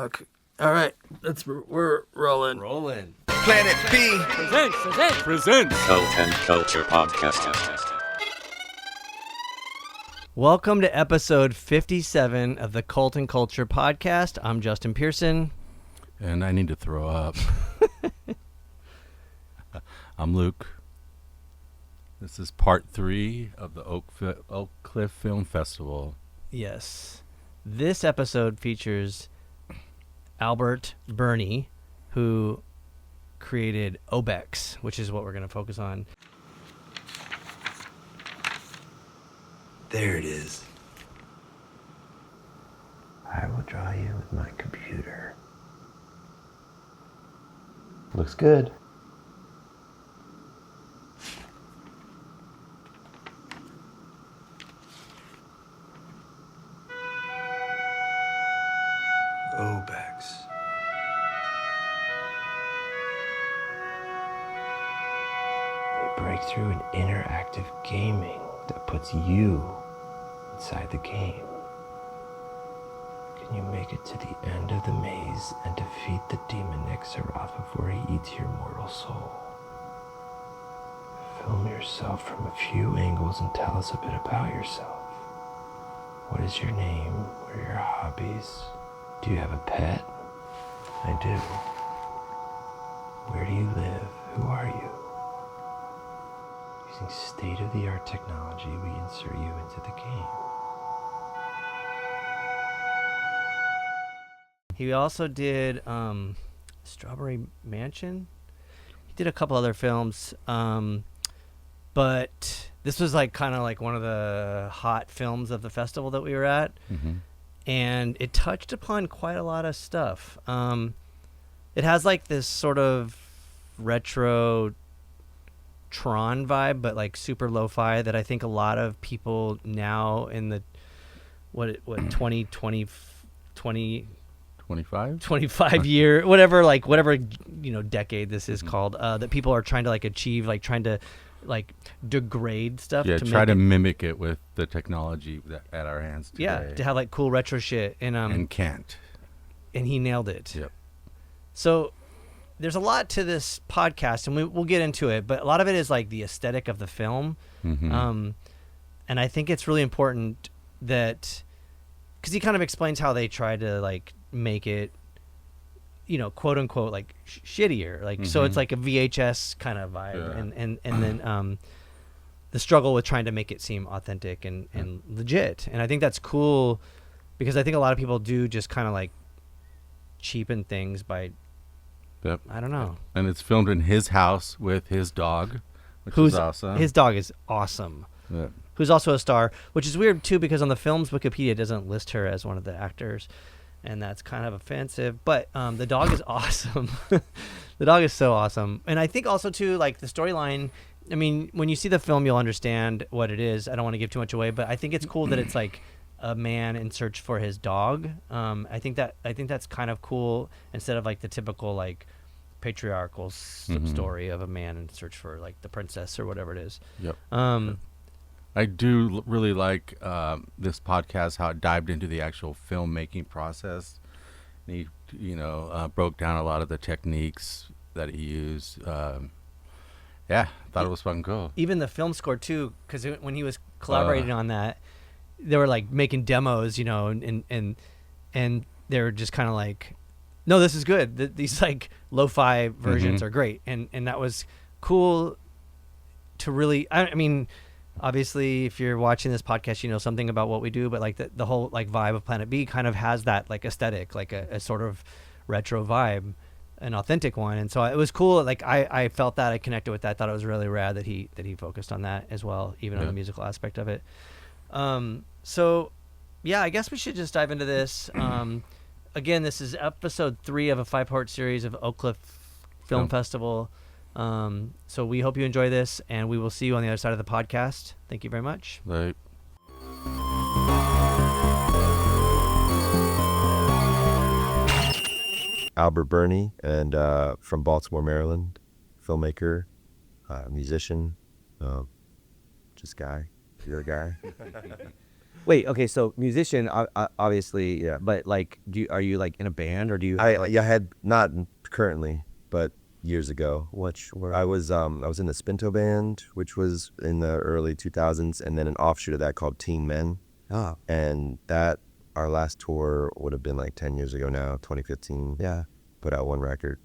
fuck. All right, we're rolling. Planet B Presents. Cult and Culture Podcast. Welcome to episode 57 of the Cult and Culture Podcast. I'm Justin Pearson. And I need to throw up. I'm Luke. This is part 3 of the Oak Cliff Film Festival. Yes. This episode features Albert Birney, who created OBEX, which is what we're going to focus on. There it is. I will draw you with my computer. Looks good. OBEX. A breakthrough in interactive gaming that puts you inside the game. Can you make it to the end of the maze and defeat the demon Ixaroth before he eats your mortal soul? Film yourself from a few angles and tell us a bit about yourself. What is your name? What are your hobbies? Do you have a pet? I do. Where do you live? Who are you? Using state-of-the-art technology, we insert you into the game. He also did Strawberry Mansion. He did a couple other films, but this was like kind of like one of the hot films of the festival that we were at. Mm-hmm. And it touched upon quite a lot of stuff. It has like this sort of retro Tron vibe, but like super lo-fi that I think a lot of people now in the 20 25 year whatever decade this is called, that people are trying to like achieve, like trying to like degrade stuff. Yeah, to try make to it, mimic it with the technology at our hands today. yeah, to have like cool retro shit, and can't. And he nailed it. Yep. So there's a lot to this podcast, and we'll get into it, but a lot of it is like the aesthetic of the film. Mm-hmm. And I think it's really important that, because he kind of explains how they try to like make it, quote unquote, like shittier, like, so it's like a VHS kind of vibe. Yeah. And then the struggle with trying to make it seem authentic and legit. And I think that's cool, because I think a lot of people do just kind of like cheapen things by, Yep. I don't know. And it's filmed in his house with his dog, which is awesome. His dog is awesome. Yeah. Who's also a star, which is weird too, because on the film's Wikipedia it doesn't list her as one of the actors, and that's kind of offensive. But the dog is awesome. The dog is so awesome. And I think also too, like the storyline, I mean, when you see the film you'll understand what it is. I don't want to give too much away, but I think it's cool that it's like a man in search for his dog. I think that's kind of cool, instead of like the typical like patriarchal story of a man in search for like the princess or whatever it is. Yep. I do really like this podcast, how it dived into the actual filmmaking process. And he, broke down a lot of the techniques that he used. Yeah, thought it was fucking cool. Even the film score too, because when he was collaborating on that, they were like making demos, and they were just kind of like, no, this is good. These like lo-fi versions are great, and that was cool to really. I mean, obviously, if you're watching this podcast, you know something about what we do, but like the whole like vibe of Planet B kind of has that like aesthetic, like a sort of retro vibe, an authentic one. And so it was cool. Like I felt that, I connected with that. I thought it was really rad that he focused on that as well, even on the musical aspect of it. So yeah, I guess we should just dive into this. Again, this is episode 3 of a 5-part series of Oak Cliff Film Festival. So we hope you enjoy this, and we will see you on the other side of the podcast. Thank you very much. Right. Albert Birney, and from Baltimore, Maryland, filmmaker, musician, just guy. You're a guy. Wait, okay, so musician, obviously, Yeah. but like, are you like in a band or do you? I had not currently, but years ago. Which were I was in the Spinto band, which was in the early 2000s, and then an offshoot of that called Teen Men. oh And that our last tour would have been like 10 years ago now, 2015. yeah. Put out one record,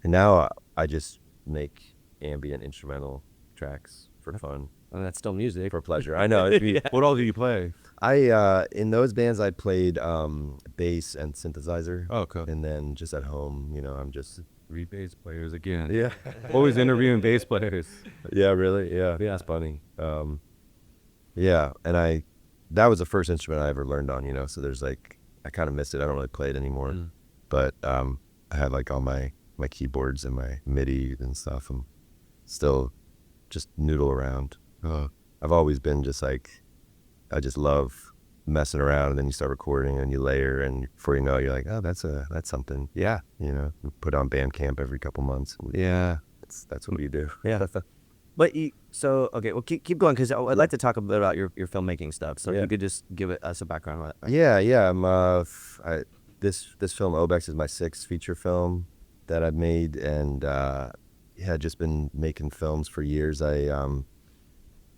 and now I just make ambient instrumental tracks for fun, And that's still music. for pleasure. I know. What all do you play? I in those bands I played bass and synthesizer. Oh, cool. And then just at home, I'm just Three bass players again. yeah. Always interviewing bass players. Yeah, really. Yeah, Yeah. it's funny. Yeah, and that was the first instrument I ever learned on. So there's like I kind of miss it. I don't really play it anymore, but I had like all my keyboards and my MIDI and stuff. I'm still just noodle around. I've always been just like I just love messing around, and then you start recording and you layer, and before you know it, you're like, oh, that's something. Yeah. We put on Bandcamp every couple months. Yeah. That's what we do. Yeah. But okay, well, keep going because I'd like to talk a bit about your filmmaking stuff. So if Yeah. you could just give us a background on it. Yeah. This film OBEX is my 6th feature film that I've made, and just been making films for years.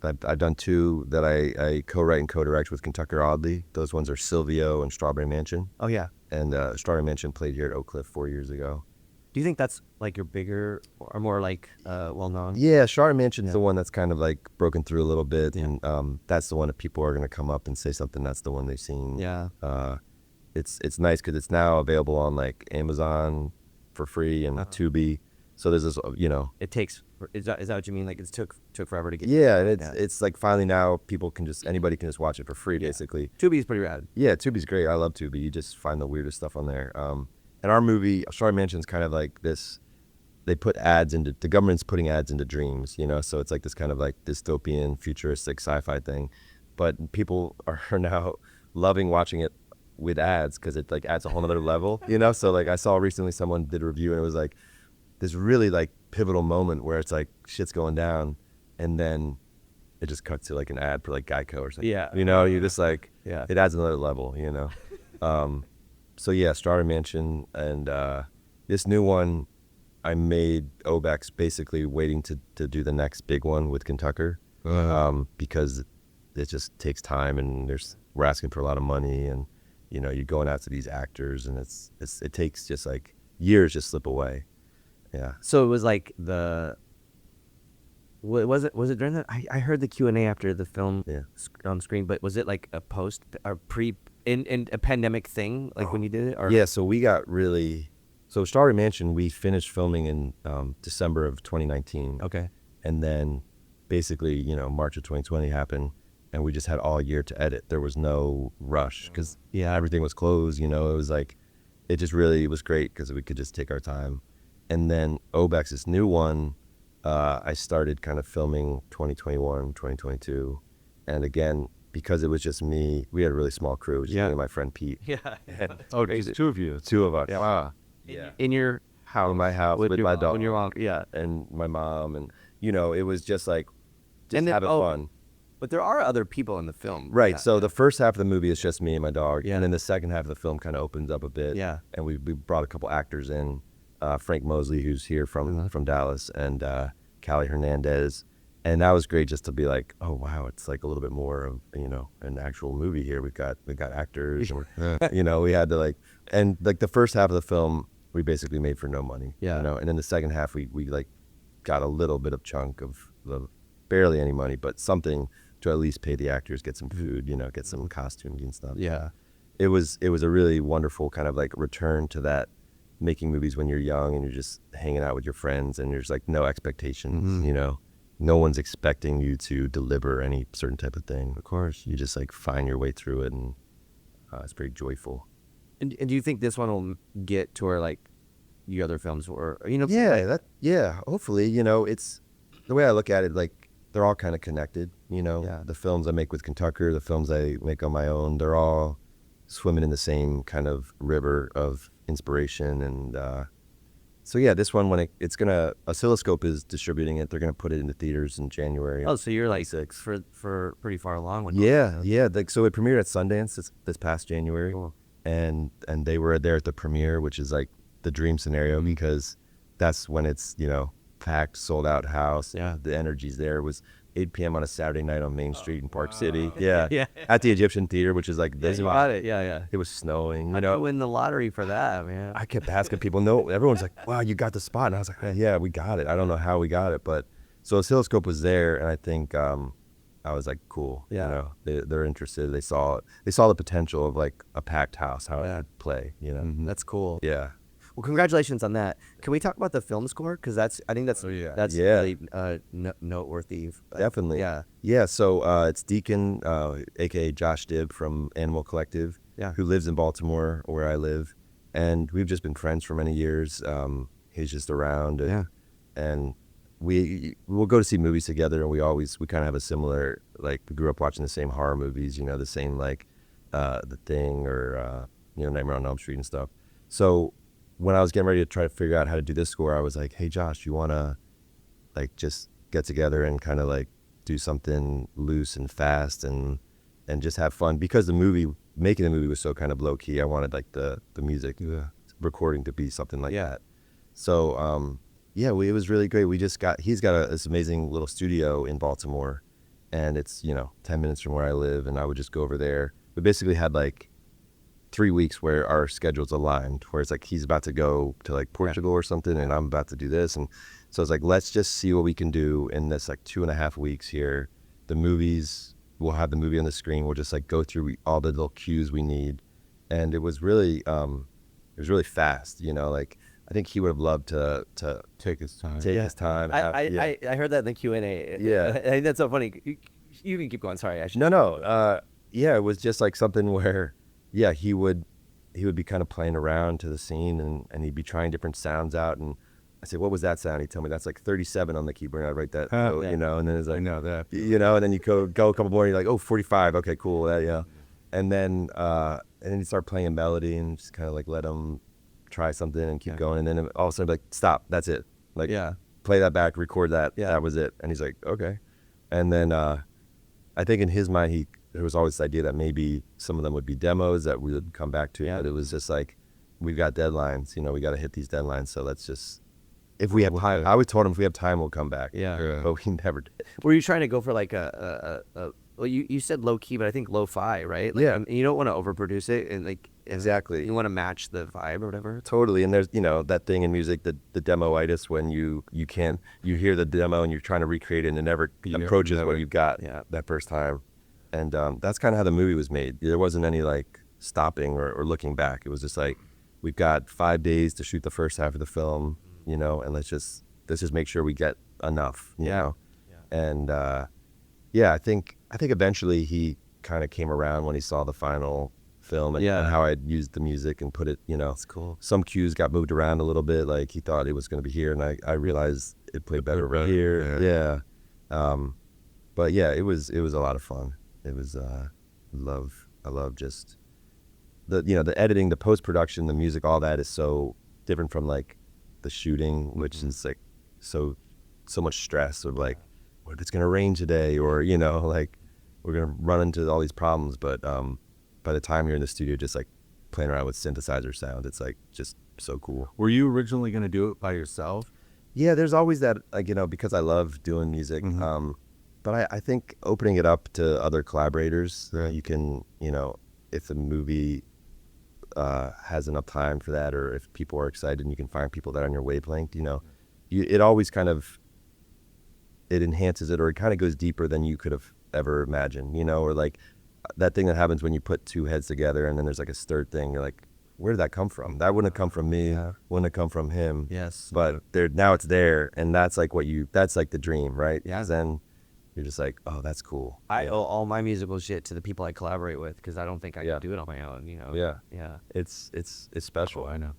I've done 2 that I co-write and co-direct with Kentucky Audley. Those ones are Silvio and Strawberry Mansion. Oh yeah. And Strawberry Mansion played here at Oak Cliff 4 years ago. Do you think that's like your bigger or more like well known? Yeah, Strawberry Mansion's the one that's kind of like broken through a little bit, and that's the one that people are going to come up and say something. That's the one they've seen. Yeah. It's nice because it's now available on like Amazon for free and Tubi. So there's this, It takes. Is that what you mean? Like it took forever to get. Yeah, and it's like finally now anybody can just watch it for free basically. Tubi is pretty rad. Yeah, Tubi's great. I love Tubi. You just find the weirdest stuff on there. And our movie, Strawberry Mansion's kind of like this. They put the government's putting ads into dreams, so it's like this kind of like dystopian, futuristic sci-fi thing. But people are now loving watching it with ads because it like adds a whole other level, So like I saw recently someone did a review and it was like this really like pivotal moment where it's like shit's going down and then it just cuts to like an ad for like Geico or something. Yeah. You're just like, Yeah. it adds another level, So yeah, Strawberry Mansion and this new one I made OBEX basically waiting to do the next big one with Kentucky because it just takes time and we're asking for a lot of money and you're going out to these actors and it takes just like years just slip away. Yeah. So it was like was it during that? I heard the Q&A after the film on screen, but was it like a post or in a pandemic thing, like when you did it? Or? Yeah, so we got so Strawberry Mansion, we finished filming in December of 2019. Okay. And then basically, March of 2020 happened and we just had all year to edit. There was no rush because everything was closed, it was like, it just really was great because we could just take our time. And then OBEX, this new one, I started kind of filming 2021, 2022. And again, because it was just me, we had a really small crew, just me and my friend Pete. Yeah. Just 2 of you. 2 of us. Yeah. Wow. Yeah. In your house. In my house with your my mom, dog. when your mom. Yeah. And my mom. And, it was just like, And then- having fun. But there are other people in the film. Right. Yeah. So the first half of the movie is just me and my dog. Yeah. And then the second half of the film kind of opens up a bit. Yeah. And we brought a couple actors in. Frank Mosley, who's here from Dallas, and Callie Hernandez. And that was great just to be like, oh, wow, it's like a little bit more of, an actual movie here. We got actors. And we had to like, and like the first half of the film, we basically made for no money. Yeah. And then the second half, we like got a little bit of chunk of barely any money, but something to at least pay the actors, get some food, get some costumes and stuff. Yeah. It was a really wonderful kind of like return to that making movies when you're young and you're just hanging out with your friends and there's like no expectations, no one's expecting you to deliver any certain type of thing. Of course, you just like find your way through it and it's very joyful. And do you think this one will get to where like your other films were, Hopefully, it's the way I look at it, like they're all kind of connected, the films I make with Kentucky, the films I make on my own, they're all swimming in the same kind of river of inspiration and So yeah, this one when it's gonna Oscilloscope is distributing it. They're gonna put it into theaters in January. Oh, so you're like 26. for pretty far along with Yeah. So it premiered at Sundance this past January, Cool. and they were there at the premiere, which is like the dream scenario because that's when it's packed, sold out house. Yeah. The energy's there. It was 8 p.m. on a Saturday night on Main Street in Park City. Yeah. At the Egyptian Theater, which is like this. You got it. Yeah. It was snowing. How'd you win the lottery for that, man? I kept asking people. No, everyone's like, "Wow, you got the spot," and I was like, "Yeah, we got it." I don't know how we got it, but so Oscilloscope was there, and I think I was like, "Cool." Yeah. They're interested. They saw the potential of like a packed house, how it could play. That's cool. Yeah. Well, congratulations on that. Can we talk about the film score? Because I think that's really noteworthy. Definitely. Yeah. Yeah. So it's Deacon, aka Josh Dibb from Animal Collective, who lives in Baltimore, where I live, and we've just been friends for many years. He's just around, and we'll go to see movies together, and we kind of have a similar, like, we grew up watching the same horror movies, the same like The Thing or Nightmare on Elm Street and stuff. So when I was getting ready to try to figure out how to do this score, I was like, "Hey Josh, you wanna like just get together and kind of like do something loose and fast and just have fun?" Because making the movie was so kind of low key. I wanted like the music recording to be something like that. So it was really great. He's got this amazing little studio in Baltimore, and it's 10 minutes from where I live, and I would just go over there. We basically had like 3 weeks where our schedules aligned, where it's like he's about to go to like Portugal or something, and I'm about to do this, and so it's like, let's just see what we can do in this like 2.5 weeks here. We'll have the movie on the screen. We'll just like go through all the little cues we need, and it was really fast. Like I think he would have loved to Take his time. his time. I heard that in the Q&A. Yeah. I think that's so funny. You can keep going. Sorry. No. It was just like something where, he would be kind of playing around to the scene, and he'd be trying different sounds out, and I said, "What was that sound?" He'd tell me, "That's like 37 on the keyboard." And I'd write that, and then it's like, I know that. and then you go a couple more, and you're like, "Oh, 45. Okay, cool." And then you start playing a melody and just kind of like let him try something and keep going, and then all of a sudden, like, "Stop. That's it." Like, play that back, record that. Yeah. That was it. And he's like, "Okay." And then I think in his mind, there was always this idea that maybe some of them would be demos that we would come back to, but it was just like, we've got deadlines, we got to hit these deadlines, so let's just, if we have time, I always told him if we have time, we'll come back. But we never did. Were you trying to go for like well, you said low key, but I think lo-fi, right? Like, Yeah. You don't want to overproduce it, and like Exactly. you want to match the vibe or whatever. Totally. And there's, that thing in music, the demoitis, when you hear the demo and you're trying to recreate it and it never approaches what you've got that first time. And that's kind of how the movie was made. There wasn't any like stopping or looking back. It was just like, we've got 5 days to shoot the first half of the film, and let's just make sure we get enough, And I think eventually he kind of came around when he saw the final film and how I'd used the music and put it, It's cool. Some cues got moved around a little bit, like he thought it was going to be here, and I realized it played better over here. But it was a lot of fun. It was I love just the editing, the post-production, the music, all that is so different from like the shooting, which is like so much stress of like, what if it's gonna rain today, or like we're gonna run into all these problems. But by the time you're in the studio just like playing around with synthesizer sound, it's like just so cool. Were you originally going to do it by yourself? Yeah, there's always that, like, because I love doing music. But I think opening it up to other collaborators, you can, if the movie has enough time for that, or if people are excited and you can find people that are on your wavelength, it always kind of, it enhances it, or it kind of goes deeper than you could have ever imagined, or like that thing that happens when you put two heads together and then there's like a third thing. You're like, where did that come from? That wouldn't have come from me, wouldn't have come from him. Yes. But now it's there, and that's like that's like the dream, right? Yeah. Then you're just like, oh, that's cool. I owe all my musical shit to the people I collaborate with, because I don't think I can do it on my own, Yeah. Yeah. It's special. Oh, I know.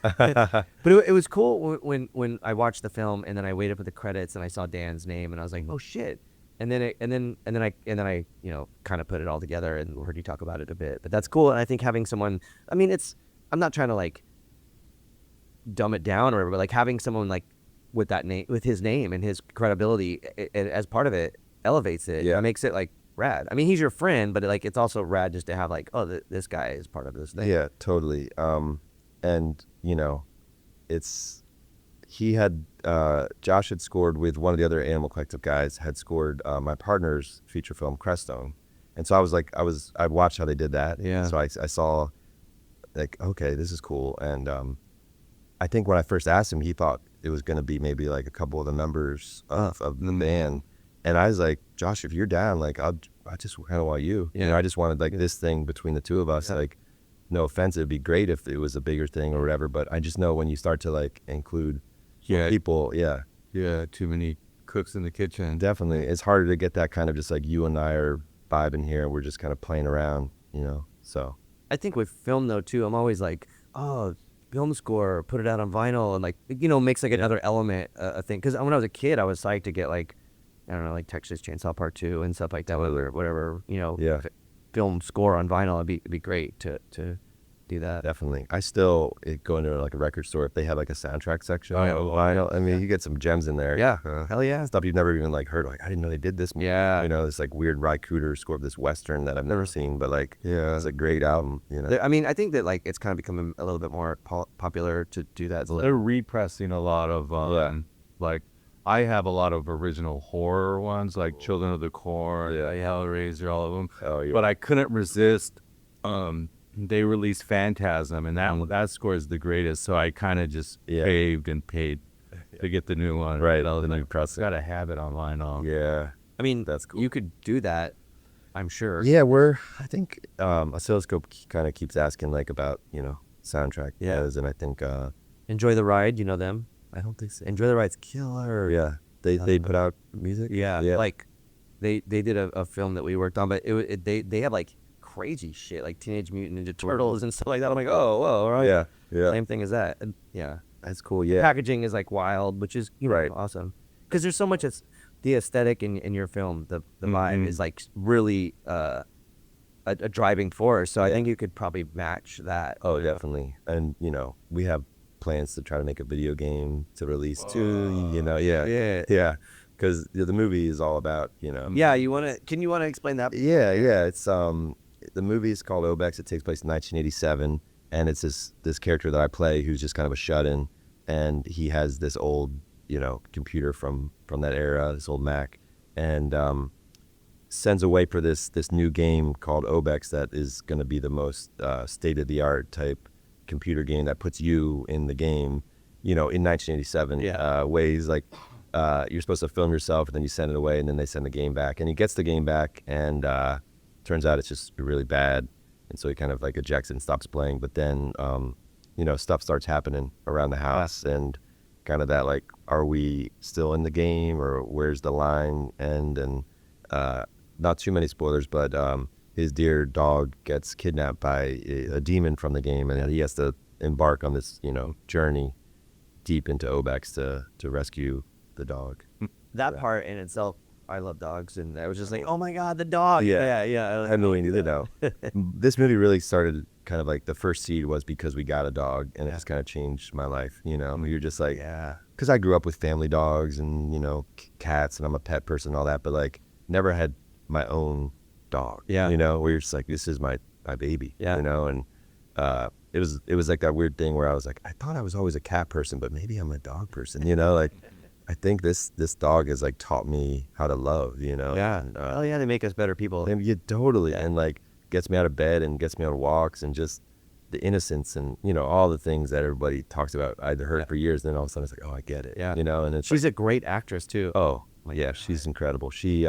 But it was cool when I watched the film and then I waited for the credits and I saw Dan's name and I was like, oh shit. And then I kind of put it all together and heard you talk about it a bit. But that's cool. And I think having someone, I mean, I'm not trying to like dumb it down or whatever, but like having someone like with that name, with his name and his credibility as part of it elevates it. Yeah. It makes it like rad. I mean, he's your friend, but like it's also rad just to have like, oh, this guy is part of this thing. Yeah, totally. And you know, Josh had scored with one of the other Animal Collective guys, had scored my partner's feature film Crestone. And so I watched how they did that. Yeah. So I saw like, okay, this is cool. And I think when I first asked him, he thought it was going to be maybe like a couple of the members of the band. And I was like, Josh, if you're down, like, I just kind of want you. Yeah. You know, I just wanted like this thing between the two of us. Yeah. Like, no offense, it'd be great if it was a bigger thing or whatever. But I just know when you start to like include people, too many cooks in the kitchen. definitely, it's harder to get that kind of just like you and I are vibing here and we're just kind of playing around, you know. So I think with film though too, I'm always like, oh, film score, put it out on vinyl, and like, you know, makes like another element a thing. Because when I was a kid, I was psyched to get like, I don't know, like Texas Chainsaw Part 2 and stuff like that, whatever, you know, film score on vinyl. It'd be great to do that. definitely, I still go into like a record store if they have like a soundtrack section. Vinyl. I mean, you get some gems in there. Yeah. Hell yeah. Stuff you've never even like heard. Like, I didn't know they did this. Yeah. You know, this like weird Ry Cooder score of this Western that I've never seen, but like, it's a great album, you know. I mean, I think that like it's kind of becoming a little bit more popular to do that. They're repressing a lot of like, I have a lot of original horror ones, like Children of the Corn, Hellraiser, all of them. Oh, yeah. But I couldn't resist. They released Phantasm, and that score is the greatest. So I kind of just paved and paid to get the new one. Right, The the new new press. Got to have it on vinyl. Yeah. I mean, That's cool. You could do that, I'm sure. Yeah, I think Oscilloscope kind of keeps asking like about, you know, soundtrack. Yeah. And I think, Enjoy the Ride, you know them? I don't think so. Enjoy the Ride's killer. Yeah. They put out music. Yeah. Yeah. Like they did a film that we worked on, but they have like crazy shit like Teenage Mutant Ninja Turtles and stuff like that. I'm like, oh, whoa, all right. Yeah. Yeah. Same thing as that. And yeah. That's cool. Yeah. Packaging is like wild, which is Right. awesome. Because there's so much that's the aesthetic in your film, the vibe is like really a driving force. So I think you could probably match that. Oh, definitely. And, you know, we have plans to try to make a video game to release too, you know. Yeah. Because the movie is all about, you know. Yeah, can you want to explain that? Yeah. It's the movie is called OBEX. It takes place in 1987, and it's this character that I play who's just kind of a shut-in, and he has this old, you know, computer from that era, this old Mac, and sends away for this new game called OBEX that is going to be the most state-of-the-art type computer game that puts you in the game, you know, in 1987. Ways like you're supposed to film yourself and then you send it away and then they send the game back, and he gets the game back and turns out it's just really bad, and so he kind of like ejects it and stops playing. But then you know, stuff starts happening around the house and kind of that like, are we still in the game or where's the line end? And not too many spoilers, but his dear dog gets kidnapped by a demon from the game, and he has to embark on this, you know, journey deep into OBEX to rescue the dog. That part in itself, I love dogs, and I was just like, oh my god, the dog. Yeah. yeah. I really needed to know. This movie really started kind of like the first seed was because we got a dog, and it just kind of changed my life. You know, you're just like, because I grew up with family dogs and, you know, cats, and I'm a pet person and all that, but like never had my own dog. Yeah. You know, where you're just like, this is my baby. Yeah. You know, and it was like that weird thing where I was like, I thought I was always a cat person, but maybe I'm a dog person. You know, like I think this dog has like taught me how to love. You know. Yeah. And, They make us better people. yeah, totally. And like gets me out of bed and gets me on walks and just the innocence and, you know, all the things that everybody talks about. I'd heard for years, then all of a sudden it's like, oh, I get it. Yeah. You know, and it's She's a great actress too. oh yeah, she's incredible. She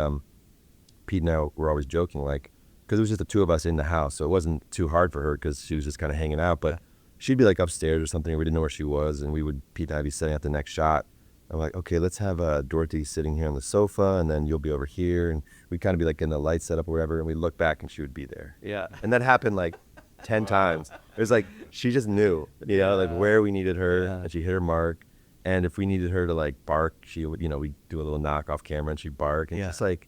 Pete and I were always joking, like, because it was just the two of us in the house, so it wasn't too hard for her because she was just kind of hanging out. But she'd be like upstairs or something, and we didn't know where she was, and Pete and I'd be setting up the next shot. I'm like, okay, let's have Dorothy sitting here on the sofa, and then you'll be over here, and we'd kind of be like in the light setup or whatever, and we'd look back and she would be there. Yeah. And that happened like 10 times. It was like she just knew, you know, like where we needed her, and she hit her mark. And if we needed her to like bark, she would, you know, we'd do a little knock off camera and she'd bark. And just like,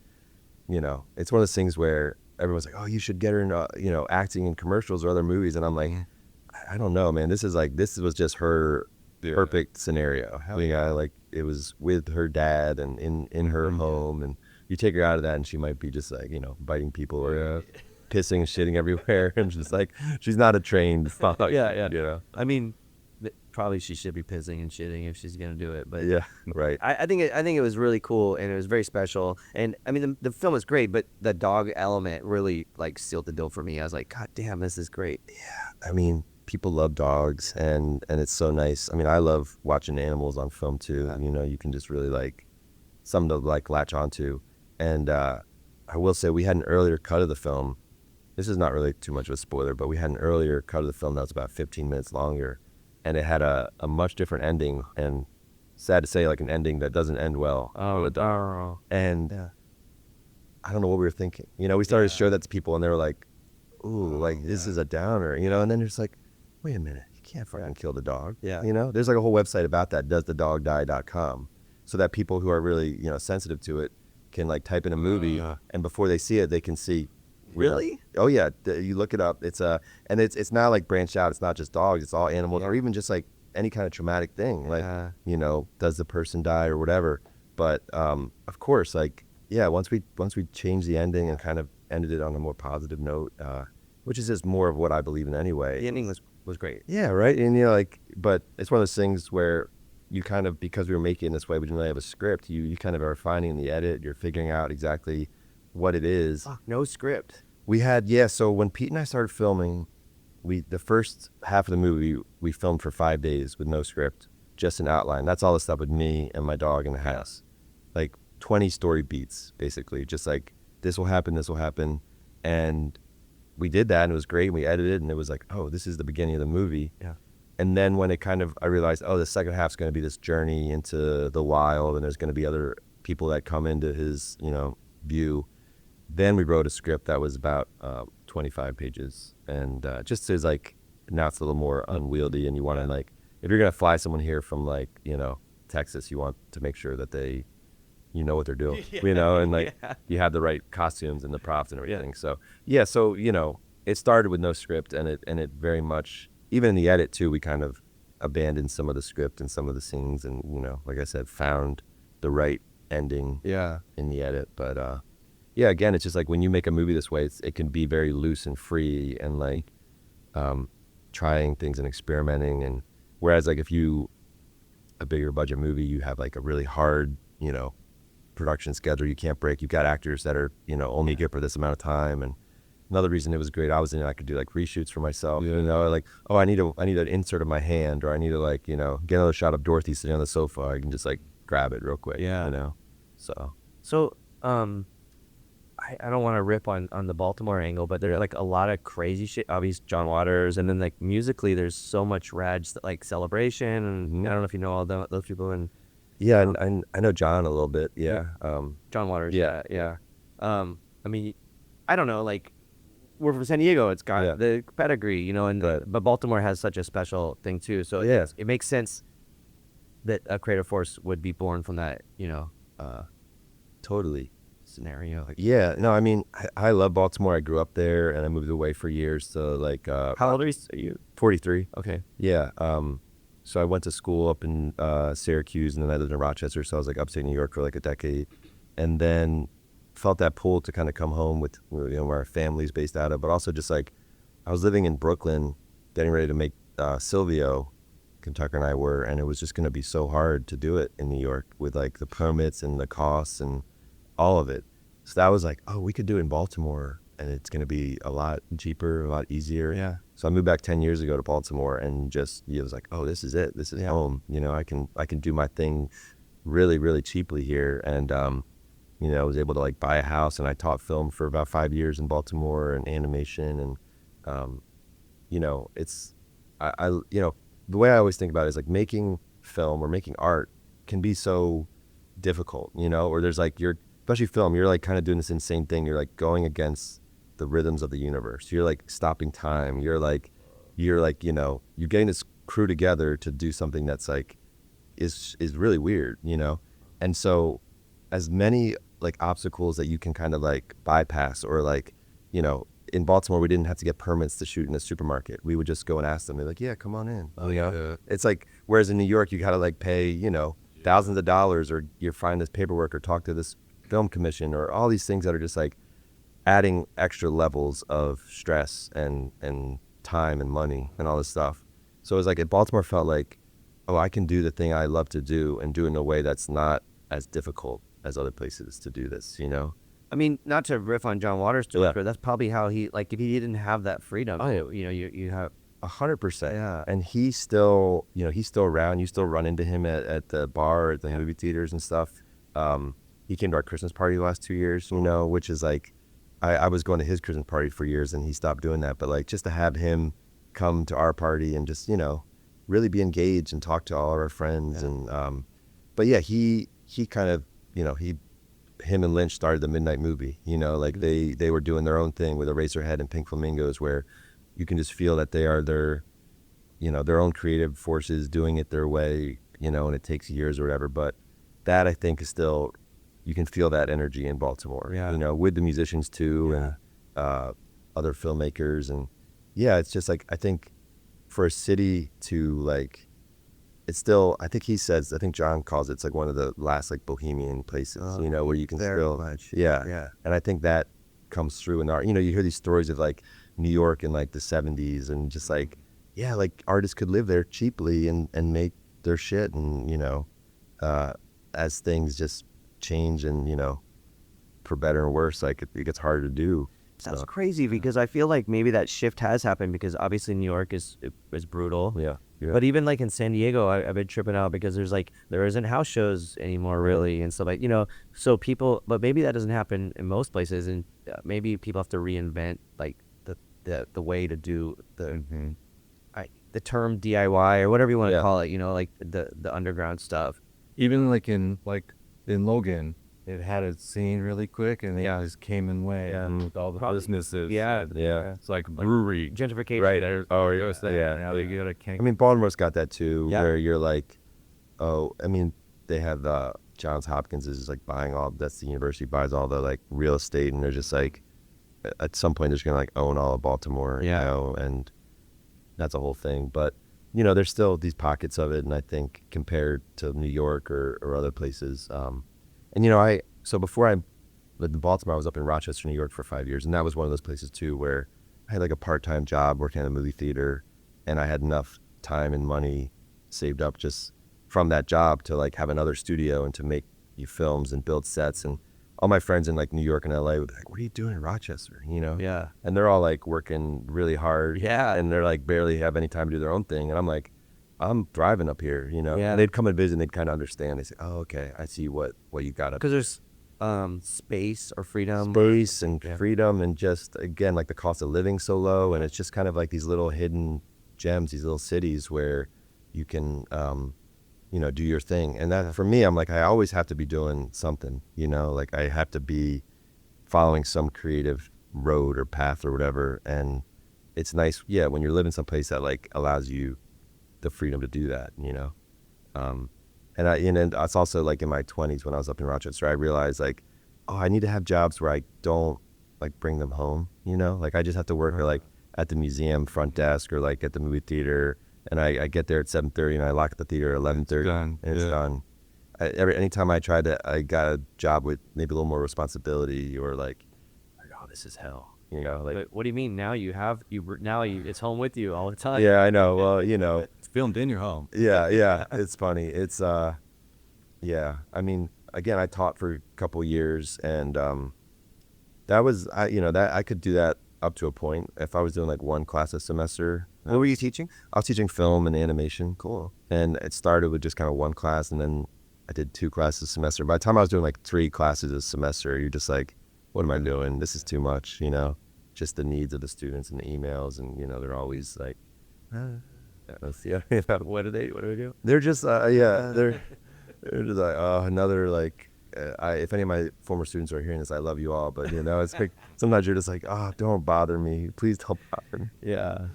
you know, it's one of those things where everyone's like, oh, you should get her in, you know, acting in commercials or other movies. And I'm like, I don't know, man. This was just her perfect scenario. Like it was with her dad and in her home, and you take her out of that and she might be just like, biting people or pissing and shitting everywhere, and just like she's not a trained yeah. I mean, probably she should be pissing and shitting if she's gonna do it, but yeah, right. I think it was really cool, and it was very special. And I mean, the film is great, but the dog element really like sealed the deal for me. I was like, God damn, this is great. I mean, people love dogs, and it's so nice. I mean, I love watching animals on film too. You can just really like something to like latch onto. And I will say we had an earlier cut of the film. This is not really too much of a spoiler, but we had an earlier cut of the film that was about 15 minutes longer, and it had a much different ending, and sad to say, like an ending that doesn't end well. And I don't know what we were thinking. We started to show that to people, and they were like, ooh, like this is a downer, and then it's like, wait a minute, you can't fucking kill the dog. Yeah. There's like a whole website about that, doesthedogdie.com, so that people who are really, sensitive to it can like type in a movie, and before they see it, they can see. Really? Oh yeah, you look it up. It's and it's not like branched out. It's not just dogs. It's all animals, or even just like any kind of traumatic thing. Like does the person die or whatever. But of course, like once we changed the ending and kind of ended it on a more positive note, which is just more of what I believe in anyway. The ending was great. Yeah, right. And but it's one of those things where you kind of, because we were making it this way, we didn't really have a script. You kind of are refining the edit. You're figuring out exactly what it is. No script. We had, so when Pete and I started filming, the first half of the movie, we filmed for 5 days with no script, just an outline. That's all the stuff with me and my dog in the house. Like 20 story beats, basically. Just like, this will happen. And we did that, and it was great. We edited it, and it was like, oh, this is the beginning of the movie. Yeah. And then when I realized, oh, the second half's going to be this journey into the wild, and there's going to be other people that come into his, view. Then we wrote a script that was about 25 pages, and just as like, now it's a little more unwieldy, and you want to like, if you're gonna fly someone here from like Texas, you want to make sure that they know what they're doing, and like you have the right costumes and the props and everything. So it started with no script, and it very much, even in the edit too, we kind of abandoned some of the script and some of the scenes, and like I said, found the right ending in the edit. But again, it's just like when you make a movie this way, it can be very loose and free, and like trying things and experimenting. And whereas like if a bigger budget movie, you have like a really hard production schedule you can't break. You've got actors that are only good for this amount of time. And another reason it was great, I could do like reshoots for myself. Like, oh, I need an insert of my hand, or I need to like get another shot of Dorothy sitting on the sofa. I can just like grab it real quick. So I don't want to rip on the Baltimore angle, but there are like a lot of crazy shit. Obviously, John Waters, and then like musically, there's so much rad like celebration. And I don't know if you know all those people. And and I know John a little bit. Yeah, John Waters. Yeah. I mean, I don't know. Like, we're from San Diego. It's got the pedigree, but Baltimore has such a special thing too. So it makes sense that a creative force would be born from that. Totally. Scenario. No, I mean, I love Baltimore. I grew up there, and I moved away for years. So like, how old are you? 43. Okay. Yeah. So I went to school up in Syracuse, and then I lived in Rochester. So I was like upstate New York for like a decade, and then felt that pull to kind of come home with where our family's based out of, but also just like I was living in Brooklyn, getting ready to make Silvio. Kentucky and I were, and it was just going to be so hard to do it in New York with like the permits and the costs and all of it. So that was like, oh, we could do it in Baltimore, and it's going to be a lot cheaper, a lot easier. Yeah. So I moved back 10 years ago to Baltimore, and just it was like, oh, this is it. This is home. I can do my thing really, really cheaply here. And I was able to like buy a house, and I taught film for about 5 years in Baltimore and animation. And it's the way I always think about it is like making film or making art can be so difficult, or there's like especially film, you're like kind of doing this insane thing. You're like going against the rhythms of the universe. You're like stopping time. You're getting this crew together to do something that's like, is really weird, And so as many like obstacles that you can kind of like bypass, or like, in Baltimore, we didn't have to get permits to shoot in a supermarket. We would just go and ask them. They're like, yeah, come on in. Oh, You know? yeah. It's like, whereas in New York, you got to like pay, you know, thousands of dollars, or you find this paperwork or talk to this film commission, or all these things that are just like adding extra levels of stress and time and money and all this stuff. So it was like, in Baltimore felt like, oh, I can do the thing I love to do and do it in a way that's not as difficult as other places to do this, you know? I mean, not to riff on John Waters too Yeah. much, but that's probably how he, like, if he didn't have that freedom, Oh, yeah. you know, you have 100%. Yeah. And he's still, you know, he's still around. You still run into him at the bar, at the movie theaters and stuff. He came to our Christmas party the last 2 years, you know, which is like, I was going to his Christmas party for years and he stopped doing that. But like, just to have him come to our party and just, you know, really be engaged and talk to all of our friends. And, but yeah, he kind of, you know, him and Lynch started the Midnight Movie, you know, like they were doing their own thing with Eraserhead and Pink Flamingos, where you can just feel that they are their, you know, their own creative forces doing it their way, you know, and it takes years or whatever. But that, I think, is still, you can feel that energy in Baltimore, you know, with the musicians too, and other filmmakers. And yeah, it's just like, I think for a city to like, it's still, I think I think John calls it's like one of the last like bohemian places, you know, where you can still, yeah. And I think that comes through in art. You know, you hear these stories of like New York in like the 70s and just like, yeah, like artists could live there cheaply and make their shit. And, you know, as things just change and, you know, for better and worse, like it gets harder to do. That's crazy, because I feel like maybe that shift has happened, because obviously New York is brutal. Yeah. But even like in San Diego, I've been tripping out because there isn't house shows anymore really, and stuff like, you know, so people, but maybe that doesn't happen in most places, and maybe people have to reinvent like the way to do the term DIY or whatever you want to call it, you know, like the underground stuff. Even like in Logan, it had a scene really quick, and it just came in way with all the businesses. Yeah. It's like brewery. Gentrification. Right. There's, now they go to I mean, Baltimore's got that too, where you're like, oh, I mean, they have Johns Hopkins is just like buying that's the university buys all the like real estate, and they're just like, at some point they're just gonna like own all of Baltimore, you know, and that's a whole thing. But you know, there's still these pockets of it, and I think compared to New York or other places, and you know, so before I lived in Baltimore, I was up in Rochester, New York for 5 years, and that was one of those places too where I had like a part-time job working at a movie theater, and I had enough time and money saved up just from that job to like have another studio and to make films and build sets. And all my friends in like New York and LA would be like, what are you doing in Rochester, you know? Yeah. And they're all like working really hard. Yeah. And they're like barely have any time to do their own thing. And I'm like, I'm thriving up here, you know? Yeah. And they'd come and visit and they'd kind of understand. They say, oh, okay, I see what you got up. Because there's space or freedom. Space and freedom, and just, again, like the cost of living so low. And it's just kind of like these little hidden gems, these little cities where you can, you know, do your thing. And that, for me, I'm like, I always have to be doing something, you know? Like I have to be following some creative road or path or whatever. And it's nice, when you're living someplace that like allows you the freedom to do that, you know? And it's also like in my 20s when I was up in Rochester, I realized like, oh, I need to have jobs where I don't like bring them home, you know? Like I just have to work or like at the museum front desk or like at the movie theater, and I get there at 7:30 and I lock the theater at 11:30 and it's done. Anytime I got a job with maybe a little more responsibility or like, oh, this is hell. You know, like, But what do you mean? Now it's home with you all the time. yeah, I know. Well, you know, It's filmed in your home. yeah, it's funny. It's, yeah, I mean, again, I taught for a couple years, and that was, that I could do that up to a point if I was doing like one class a semester. What were you teaching? I was teaching film and animation. Cool. And it started with just kind of one class, and then I did 2 classes a semester. By the time I was doing like 3 classes a semester, you're just like, what am I doing? This is too much, you know? Just the needs of the students and the emails, and you know, they're always like, What do they do? they're just they're just like, oh, another like, if any of my former students are hearing this, I love you all, but you know, it's like sometimes you're just like, oh, don't bother me, please don't bother me. Yeah.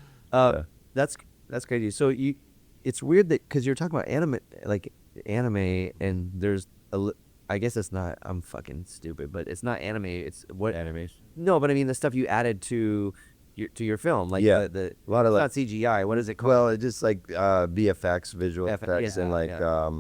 That's crazy. So it's weird that, because you're talking about anime, and there's I guess it's not. I'm fucking stupid, but it's not anime. It's what Animation. No, but I mean the stuff you added to your film, like Yeah. the A lot of it's like not CGI. What is it called? well, it's just like VFX, visual effects, yeah, and like yeah.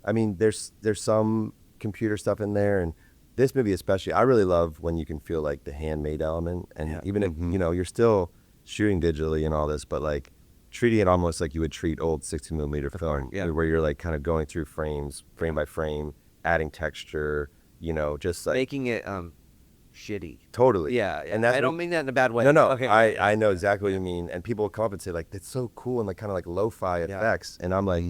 I mean, there's some computer stuff in there, and this movie especially, I really love when you can feel like the handmade element, and even if you know you're still shooting digitally and all this, but like treating it almost like you would treat old 16mm film, where you're like kind of going through frames, frame by frame, adding texture, you know, just like Making it shitty. totally. Yeah, And that's I don't what- mean that in a bad way. No, Okay. I know exactly what you mean. And people will come up and say like, that's so cool, and like kind of like lo-fi effects. And I'm like,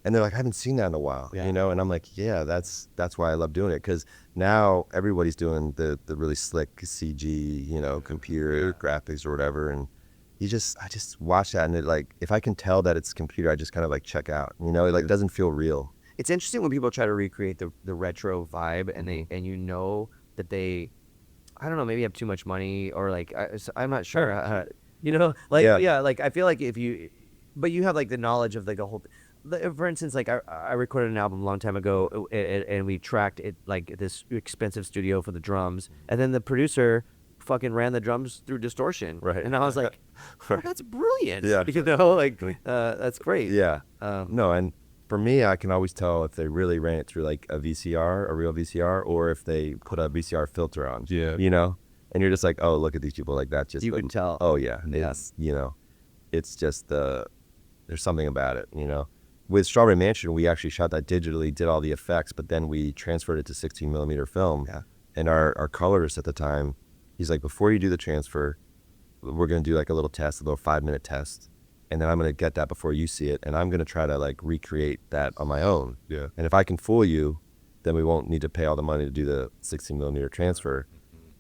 and they're like, I haven't seen that in a while, you know? And I'm like, yeah, that's why I love doing it. Cause now everybody's doing the really slick CG, you know, computer graphics or whatever. And I just watch that, and it like, if I can tell that it's computer, I just kind of like check out, you know, it like doesn't feel real. It's interesting when people try to recreate the retro vibe, and you know that they, I don't know, maybe have too much money, or like I'm not sure. You know, like Yeah. like I feel like if you, but you have like the knowledge of like the whole. For instance, like I recorded an album a long time ago, and we tracked it like this expensive studio for the drums, and then the producer fucking ran the drums through distortion, Right. And I was like, oh, that's brilliant. Yeah. You know, like that's great. Yeah. No, and for me, I can always tell if they really ran it through like a VCR, a real VCR, or if they put a VCR filter on. Yeah. You know? And you're just like, oh, look at these people, like that. Just You can tell. Oh yeah. It's, you know, it's just there's something about it, you know. With Strawberry Mansion, we actually shot that digitally, did all the effects, but then we transferred it to 16mm film. Yeah. And our colorist at the time, he's like, before you do the transfer, we're going to do like a little test, a little 5-minute test. And then I'm going to get that before you see it. And I'm going to try to like recreate that on my own. Yeah. And if I can fool you, then we won't need to pay all the money to do the 16mm transfer.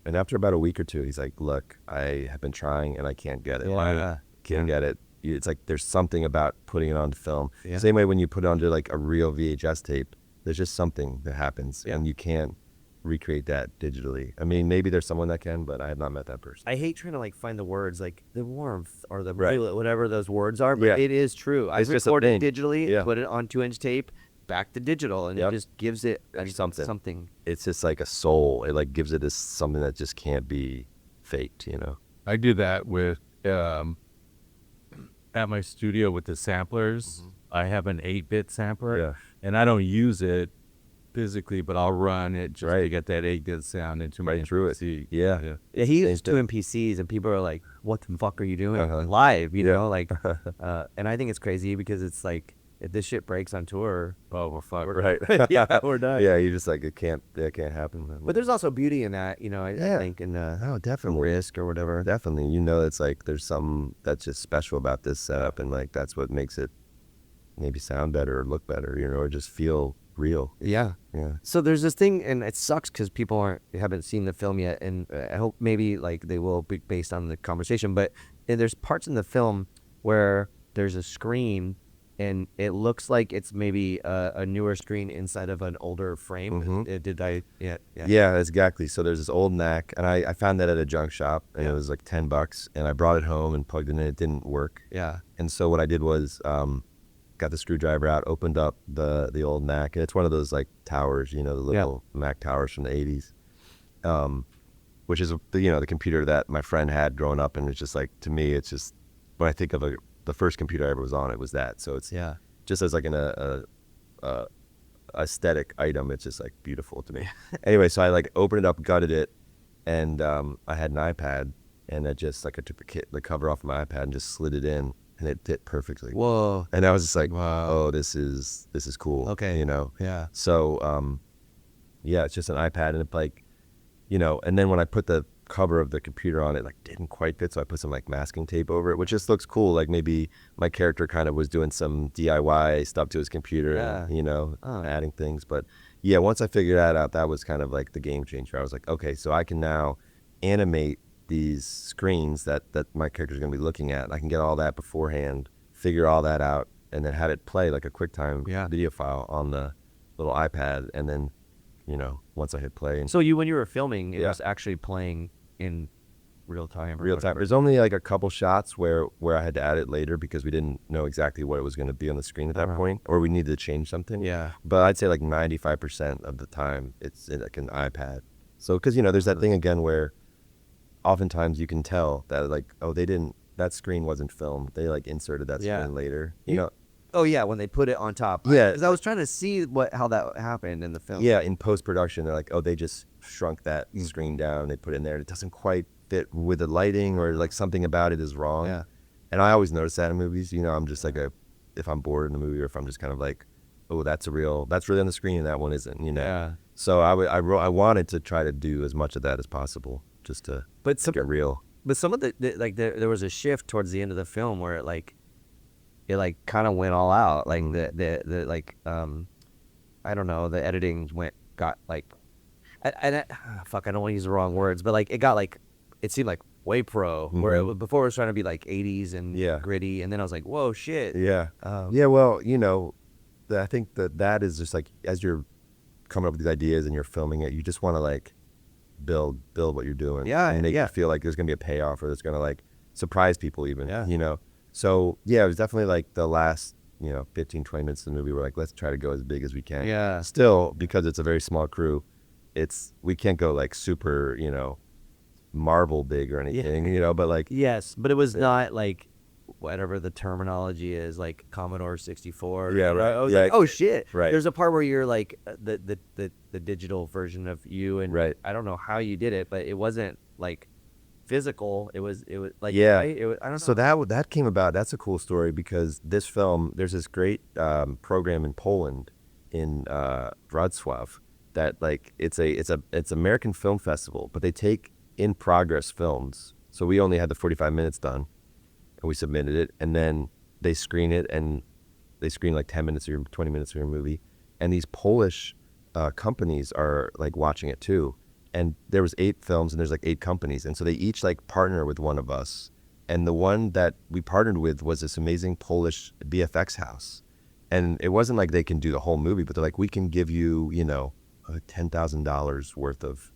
And after about a week or two, he's like, look, I have been trying and I can't get it. Yeah. Can't get it. It's like there's something about putting it onto film. Same way when you put it onto like a real VHS tape, there's just something that happens, and you can't recreate that digitally. I mean, maybe there's someone that can, but I have not met that person. I hate trying to like find the words, like the warmth or the Right. whatever those words are, but Yeah. it is true. I It's just a recorded thing. digitally, Yeah. put it on 2-inch tape, back to digital, and Yep. it just gives it Something. something. It's just like a soul. It like gives it this something that just can't be faked, you know? I do that with at my studio with the samplers. I have an 8-bit sampler, Yeah. and I don't use it physically, but I'll run it just to Right. get that 8-bit sound into my Right through it. MPC. Yeah. Yeah, he Changed was doing PCs, and people are like, "What the fuck are you doing live?" You Yeah. know, like, and I think it's crazy because it's like, if this shit breaks on tour, Oh, we're fucked. Right. yeah, we're done. Yeah, you're just like, it can't happen. But there's also beauty in that, you know. I Yeah. think in Oh, definitely. risk or whatever. Definitely. You know, it's like there's something that's just special about this setup, and like that's what makes it maybe sound better or look better, you know, or just feel real. Yeah. Yeah. So there's this thing, and it sucks because people haven't seen the film yet, and I hope maybe like they will be based on the conversation. But there's parts in the film where there's a screen, and it looks like it's maybe a newer screen inside of an older frame. Mhm. Did I? Yeah. Yeah, exactly. So there's this old NAC, and I found that at a junk shop, and it was like $10, and I brought it home and plugged it in. It didn't work. Yeah. And so what I did was got the screwdriver out, opened up the old Mac, and it's one of those like towers, you know, the little Mac towers from the 80s, which is the computer that my friend had growing up, and it's just like, to me, it's just, when I think of the first computer I ever was on, it was that. So it's just as like an aesthetic item, it's just like beautiful to me. Anyway, so I like opened it up, gutted it, and I had an iPad, and I just like I took the cover off my iPad and just slid it in, and it fit perfectly. Whoa. And I was just like, Wow. oh, this is cool. Okay. You know? Yeah. So, yeah, it's just an iPad, and it like, you know, and then when I put the cover of the computer on, it like didn't quite fit, so I put some like masking tape over it, which just looks cool. Like maybe my character kind of was doing some DIY stuff to his computer, and, you know, adding things. But yeah, once I figured that out, that was kind of like the game changer. I was like, okay, so I can now animate these screens that my character's gonna be looking at. I can get all that beforehand, figure all that out, and then have it play like a QuickTime video file on the little iPad, and then, you know, once I hit play. And So when you were filming, it was actually playing in real time. Real time. There's only like a couple shots where I had to add it later because we didn't know exactly what it was going to be on the screen at that point, or we needed to change something. Yeah. But I'd say like 95% of the time it's like an iPad. So, because, there's that thing again where oftentimes you can tell that like, oh, that screen wasn't filmed. They like inserted that screen later. Oh yeah, when they put it on top. Yeah. Because I was trying to see how that happened in the film. Yeah, in post-production, they're like, oh, they just shrunk that screen down. They put it in there. And it doesn't quite fit with the lighting, or like something about it is wrong. Yeah. And I always notice that in movies. I'm just like if I'm bored in a movie, or if I'm just kind of like, oh, that's really on the screen and that one isn't, Yeah. So I wanted to try to do as much of that as possible just to get real. But some of there was a shift towards the end of the film where it kind of went all out. Like I don't know, the editing got like, I don't want to use the wrong words, but like it seemed like way pro, where before it was trying to be like 80s and gritty, and then I was like, whoa, shit. Yeah. Yeah, well, I think that is just like, as you're coming up with these ideas and you're filming it, you just want to like build what you're doing. Yeah. And make you feel like there's going to be a payoff, or there's going to like surprise people even, Yeah. So yeah, it was definitely like the last, 15, 20 minutes of the movie, we're like, let's try to go as big as we can. Yeah. Still, because it's a very small crew, we can't go like super, Marvel big or anything, but like. Yes, but it was not like whatever the terminology is, like Commodore 64. Yeah, right. I was Yeah. like, oh shit. Right. There's a part where you're like the digital version of you, and Right. I don't know how you did it, but it wasn't like physical. It was like, yeah. right? I don't know. So that came about. That's a cool story, because this film, there's this great program in Poland, in Wrocław, that like it's American Film Festival, but they take in progress films. So we only had the 45 minutes done, and we submitted it, and then they screen it, and they screen like 10 minutes or 20 minutes of your movie, and these Polish companies are like watching it too. And there was 8 films, and there's like 8 companies, and so they each like partner with one of us. And the one that we partnered with was this amazing Polish VFX house. And it wasn't like they can do the whole movie, but they're like, we can give you, $10,000 worth of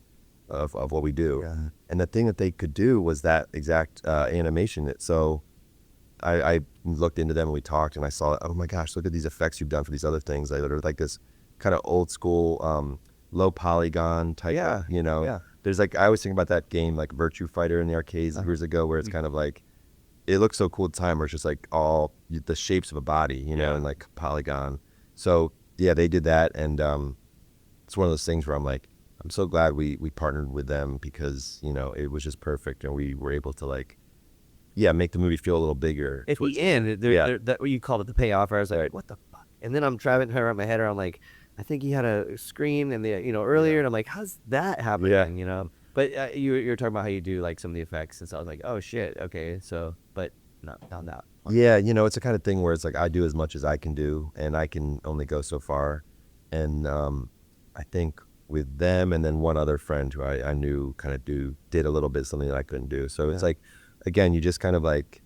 what we do. Yeah. And the thing that they could do was that exact animation. So I looked into them, and we talked, and I saw, oh my gosh, look at these effects you've done for these other things. They're like this kind of old school, low polygon type. Yeah. Yeah. There's like, I always think about that game like Virtua Fighter in the arcades years ago, where it's kind of like, it looks so cool at the time, where it's just like all the shapes of a body, and like polygon. So yeah, they did that, and it's one of those things where I'm like, I'm so glad we partnered with them, because it was just perfect, and we were able to like, make the movie feel a little bigger. At the end, that what you called it, the payoff, I was like, what the fuck? And then I'm trying to wrap my head around, like, I think he had a screen in the earlier, and I'm like, how's that happening? Yeah. But you're talking about how you do like some of the effects, and so I was like, oh shit, okay, so but not that. Yeah, it's the kind of thing where it's like, I do as much as I can do, and I can only go so far. And I think with them, and then one other friend who I knew kind of did a little bit something that I couldn't do. So it's like, again, you just kind of like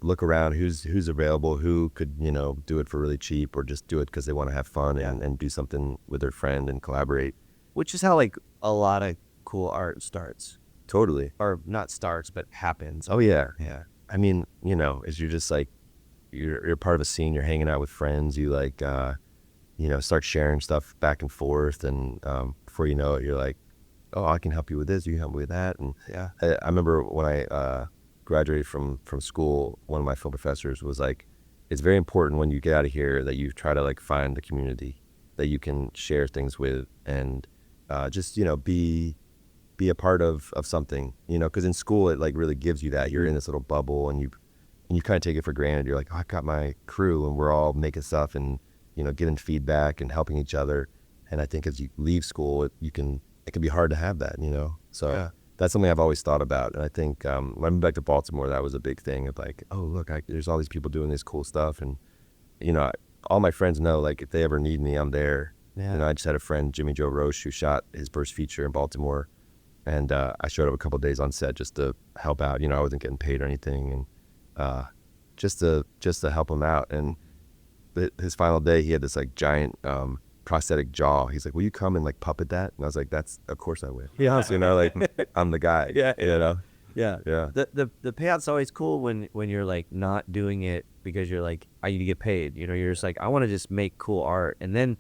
look around, who's available, who could do it for really cheap, or just do it because they want to have fun and do something with their friend and collaborate. Which is how like a lot of cool art starts. Totally. Or not starts, but happens. Oh yeah. Yeah. I mean, is you're just like, you're part of a scene, you're hanging out with friends, you like start sharing stuff back and forth, and before you know it, you're like, oh, I can help you with this, you can help me with that. And Yeah. I remember when I graduated from school, one of my film professors was like, it's very important when you get out of here that you try to like find the community that you can share things with, and just be a part of something, because in school it like really gives you that. You're in this little bubble, and you kind of take it for granted. You're like, oh, I've got my crew, and we're all making stuff, and getting feedback and helping each other. And I think as you leave school, it can be hard to have that, So Yeah. that's something I've always thought about. And I think when I moved back to Baltimore, that was a big thing of like, oh, look, there's all these people doing this cool stuff. And, all my friends know, like, if they ever need me, I'm there. Yeah. I just had a friend, Jimmy Joe Roche, who shot his first feature in Baltimore. And I showed up a couple of days on set just to help out. I wasn't getting paid or anything. And just to help him out. And his final day, he had this like giant prosthetic jaw. He's like, will you come and like puppet that? And I was like, of course I will. Yeah, so like, I'm the guy. Yeah. Yeah. Yeah. The payout's always cool when you're like not doing it because you're like, I need to get paid. You know, you're just like, I want to just make cool art, and then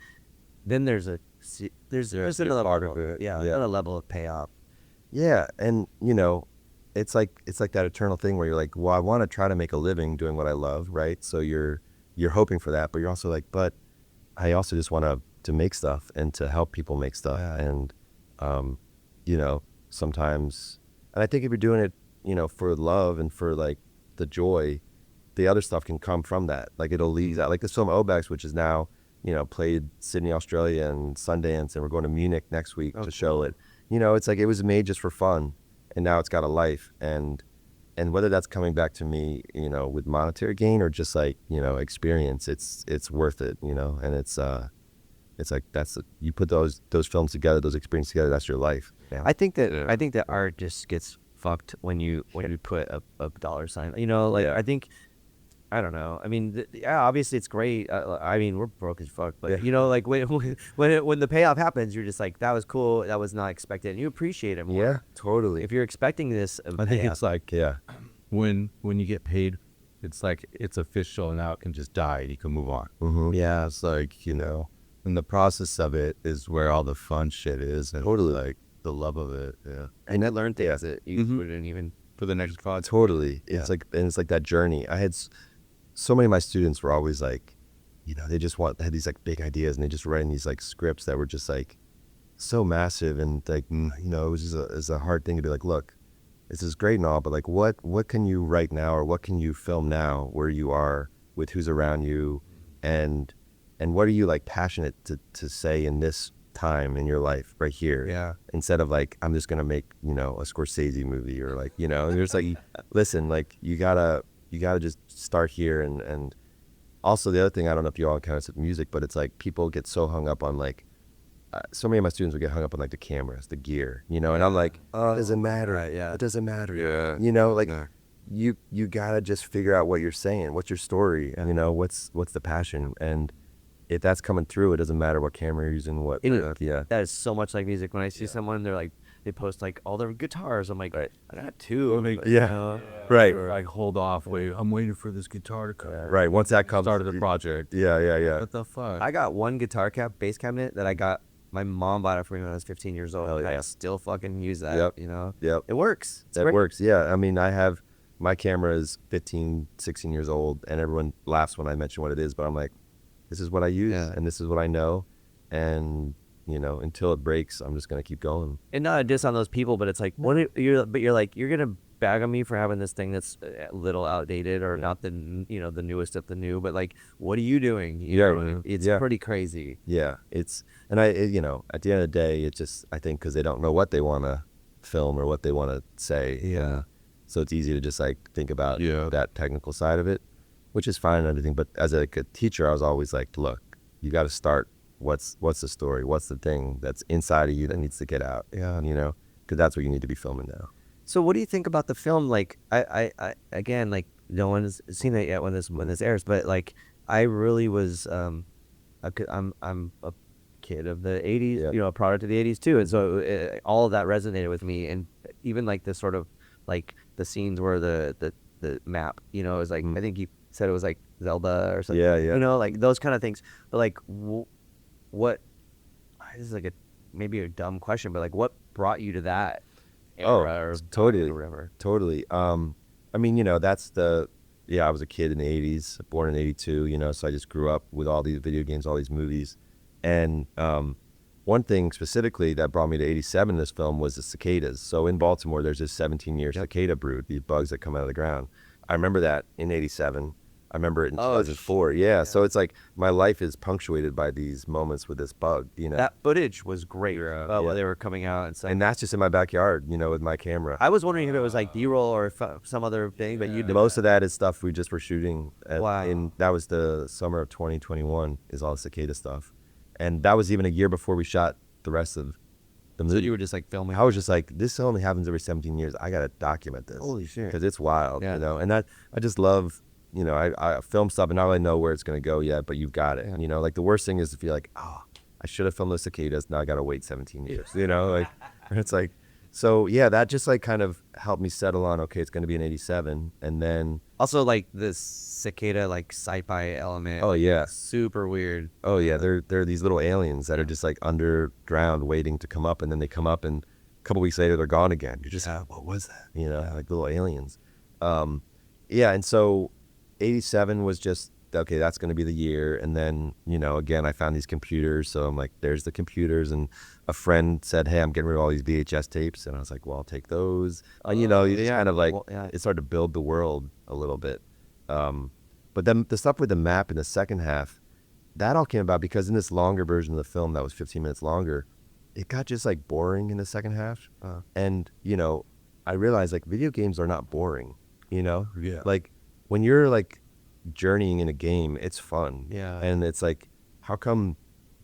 there's another part level. of it. Yeah, Yeah. another level of payoff. Yeah, and it's like that eternal thing where you're like, well, I want to try to make a living doing what I love, right? So you're hoping for that, but you're also like, but I also just want to make stuff and to help people make stuff, and sometimes, and I think if you're doing it, for love and for like the joy, the other stuff can come from that. Like it'll lead that. Like this film OBEX, which is now played Sydney, Australia, and Sundance, and we're going to Munich next week to show it. It's like it was made just for fun, and now it's got a life, and whether that's coming back to me, with monetary gain or just like experience, it's worth it, and it's like you put those films together, those experiences together, that's your life. Yeah. I think that art just gets fucked when you put a dollar sign. I think. I don't know. I mean, obviously it's great. I mean, we're broke as fuck, but like when the payoff happens, you're just like, that was cool. That was not expected, and you appreciate it more. Yeah, totally. If you're expecting this, I think it's like Yeah. when you get paid, it's like it's official, and now it can just die and you can move on. Mm-hmm. Yeah, it's like and the process of it is where all the fun shit is, and Totally. like the love of it. Yeah, and I learned things that you wouldn't even. for the next project. Totally. It's like, and it's like that journey. I had so many of my students were always like, they just had these like big ideas, and they just writing these like scripts that were just like so massive, and like, it was just it's a hard thing to be like, look, this is great and all, but like, what can you write now, or what can you film now where you are with who's around you, and what are you like passionate to say in this time in your life right here? Yeah. Instead of like, I'm just gonna make a Scorsese movie, or like and there's like, listen, like you gotta just start here, and also the other thing, I don't know if you all kind of said music, but it's like people get so hung up on like so many of my students would get hung up on like the cameras, the gear, and I'm like, oh, it doesn't matter. Right, yeah. It doesn't matter. Yeah. Like you gotta just figure out what you're saying, what's your story, and what's the passion, and if that's coming through, it doesn't matter what camera you're using, what. Yeah. That is so much like music. When I see someone, they're like, they post like all their guitars. I'm like, I got two. Yeah. Right. Or like, hold off, wait, I'm waiting for this guitar to come. Right. Once that comes, Started the project. Yeah. What the fuck? I got one guitar bass cabinet that I got. My mom bought it for me when I was 15 years old. Hell yeah. I still fucking use that. Yep. Yep. It works. It's That great. works. Yeah. I mean, my camera is 15, 16 years old, and everyone laughs when I mention what it is, but I'm like, this is what I use, and this is what I know, and until it breaks, I'm just gonna keep going. And not a diss on those people, but it's like, you're gonna bag on me for having this thing that's a little outdated or not the the newest of the new, but like, what are you doing? It's pretty crazy. Yeah, and at the end of the day, it's just, I think, because they don't know what they want to film or what they want to say. Yeah. So it's easy to just like think about that technical side of it, which is fine and everything. But as a teacher, I was always like, look, you got to start. What's the story? What's the thing that's inside of you that needs to get out? Yeah. Because that's what you need to be filming now. So what do you think about the film? Like, I again, like, no one's seen it yet when this airs, but like, I really was, I'm a kid of the 80s, a product of the 80s too, and so all of that resonated with me, and even like the sort of like the scenes where the map, is like, I think you said it was like Zelda or something. Yeah. Like those kind of things. But like, what? This is like maybe a dumb question, but like, what brought you to that era or totally, or whatever? Totally. I mean, that's I was a kid in the 80s, born in 82, so I just grew up with all these video games, all these movies. And one thing specifically that brought me to 87 in this film was the cicadas. So in Baltimore, there's this 17-year cicada brood, these bugs that come out of the ground. I remember that in 87. I remember it in 2004. Yeah. So it's like my life is punctuated by these moments with this bug, That footage was great while they were coming out. And that's just in my backyard, with my camera. I was wondering if it was like B-roll or some other thing, but Most of that is stuff we just were shooting. Wow. That was the summer of 2021 is all the cicada stuff. And that was even a year before we shot the rest of the movie. So you were just like filming? I was just like, this only happens every 17 years. I got to document this. Holy shit. Because it's wild, Yeah. And that, I just love, I film stuff and I don't really know where it's going to go yet, but you've got it. Like the worst thing is to feel like, oh, I should have filmed the cicadas. Now I got to wait 17 years, like, it's like, So yeah, that just like kind of helped me settle on, okay, it's going to be an 87. And then, Also, like this cicada, like sci-fi element. oh yeah. Super weird. Oh yeah, they're these little aliens that are just like underground waiting to come up, and then they come up and a couple weeks later they're gone again. You're just what was that? You know, like little aliens. Yeah, and so 87 was just okay, that's going to be the year. And then, you know, again, I found these computers, so I'm like, there's the computers, and a friend said, hey, I'm getting rid of all these VHS tapes, and I was like, well, I'll take those. You know, you just kind of like, it started to build the world a little bit. But then the stuff with the map in the second half, that all came about because in this longer version of the film that was 15 minutes longer, it got just like boring in the second half. And, you know, I realized like video games are not boring, you know? Yeah. Like when you're like journeying in a game, it's fun. Yeah. And it's like, how come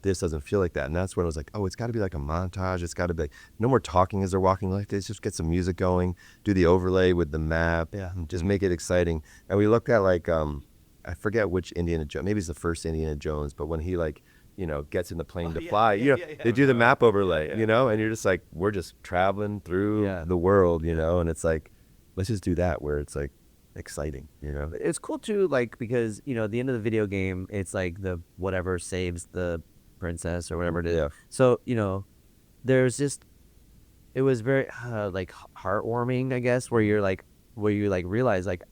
this doesn't feel like that? And that's when I was like, oh, it's got to be like a montage. It's got to be like, no more talking as they're walking like this. Just get some music going, do the overlay with the map. Yeah. Just make it exciting. And we looked at like, I forget which Indiana Jones, maybe it's the first Indiana Jones, but when he like, you know, gets in the plane to fly, you know, they do the map overlay, you know, and you're just like, we're just traveling through the world, you know, and it's like, let's just do that where it's like exciting, you know. It's cool too, like, because, you know, at the end of the video game, it's like the whatever saves the princess or whatever it is. Yeah. So, you know, there's just, it was very like heartwarming, I guess, where you realize like,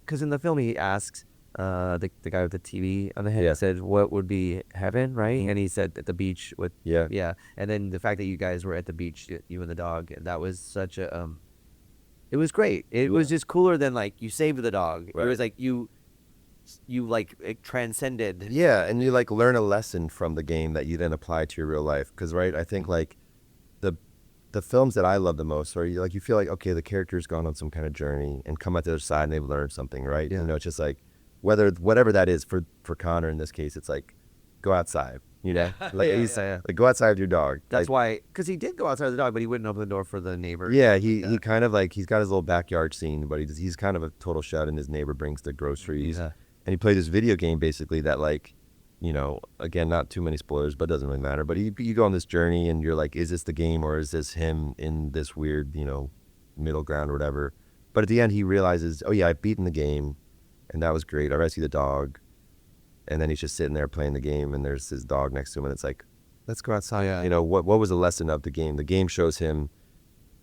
because in the film he asks the guy with the TV on the head, said what would be heaven, right? And he said at the beach with and then the fact that you guys were at the beach, you and the dog, that was such a it was great. It was just cooler than like you saved the dog. Right. It was like you like it transcended. Yeah, and you like learn a lesson from the game that you then apply to your real life. Because right, I think like the films that I love the most are you feel like, okay, the character's gone on some kind of journey and come out the other side and they've learned something, right? Yeah. You know, it's just like whatever that is for Connor in this case, it's like go outside, you know, like like go outside with your dog. That's like, why, because he did go outside with the dog, but he wouldn't open the door for the neighbor. Yeah, he kind of like he's got his little backyard scene, but he's kind of a total shut, and his neighbor brings the groceries, and he played this video game basically that like, you know, again, not too many spoilers, but it doesn't really matter. But you go on this journey, and you're like, is this the game or is this him in this weird, you know, middle ground or whatever? But at the end, he realizes, oh yeah, I've beaten the game. And that was great. I rescued the dog. And then he's just sitting there playing the game, and there's his dog next to him, and it's like, let's go outside. Yeah. You know, what was the lesson of the game? The game shows him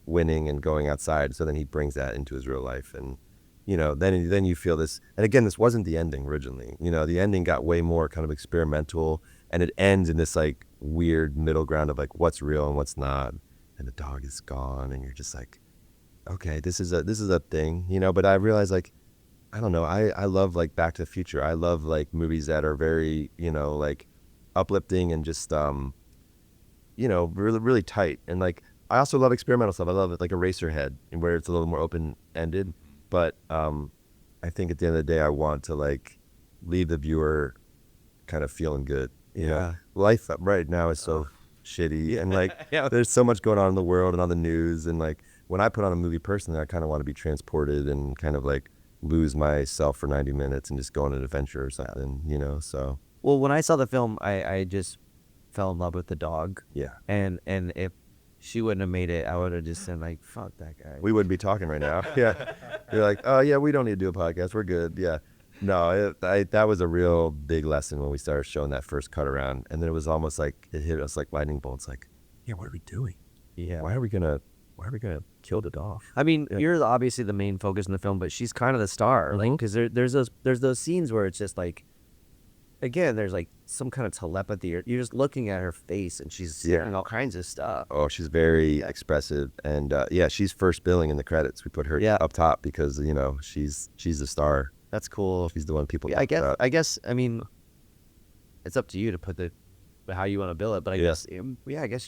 winning and going outside, so then he brings that into his real life. And, you know, then you feel this. And again, this wasn't the ending originally. You know, the ending got way more kind of experimental, and it ends in this like weird middle ground of like what's real and what's not. And the dog is gone, and you're just like, okay, this is a thing, you know. But I realized like, I don't know. I love like Back to the Future. I love like movies that are very, you know, like uplifting and just, you know, really, really tight. And like, I also love experimental stuff. I love it like Eraserhead, and where it's a little more open ended. But I think at the end of the day, I want to like leave the viewer kind of feeling good. You know? Life right now is so shitty, and like there's so much going on in the world and on the news. And like when I put on a movie personally, I kind of want to be transported and kind of like lose myself for 90 minutes and just go on an adventure or something, you know. So well, when I saw the film, I just fell in love with the dog. Yeah. And if she wouldn't have made it, I would have just said like, fuck that guy. We wouldn't be talking right now. Yeah. You're like, oh yeah, we don't need to do a podcast, we're good. Yeah. No, that was a real big lesson when we started showing that first cut around. And then it was almost like it hit us like lightning bolts, like, yeah, what are we doing? Yeah. Why are we gonna kill the dog? I mean, you're obviously the main focus in the film, but she's kind of the star, like, because there's those scenes where it's just like, again, there's like some kind of telepathy. You're just looking at her face, and she's saying all kinds of stuff. Oh, she's very expressive, and she's first billing in the credits. We put her up top because, you know, she's the star. That's cool. She's the one people. Yeah, I guess. I mean, it's up to you to put how you want to bill it, but I guess you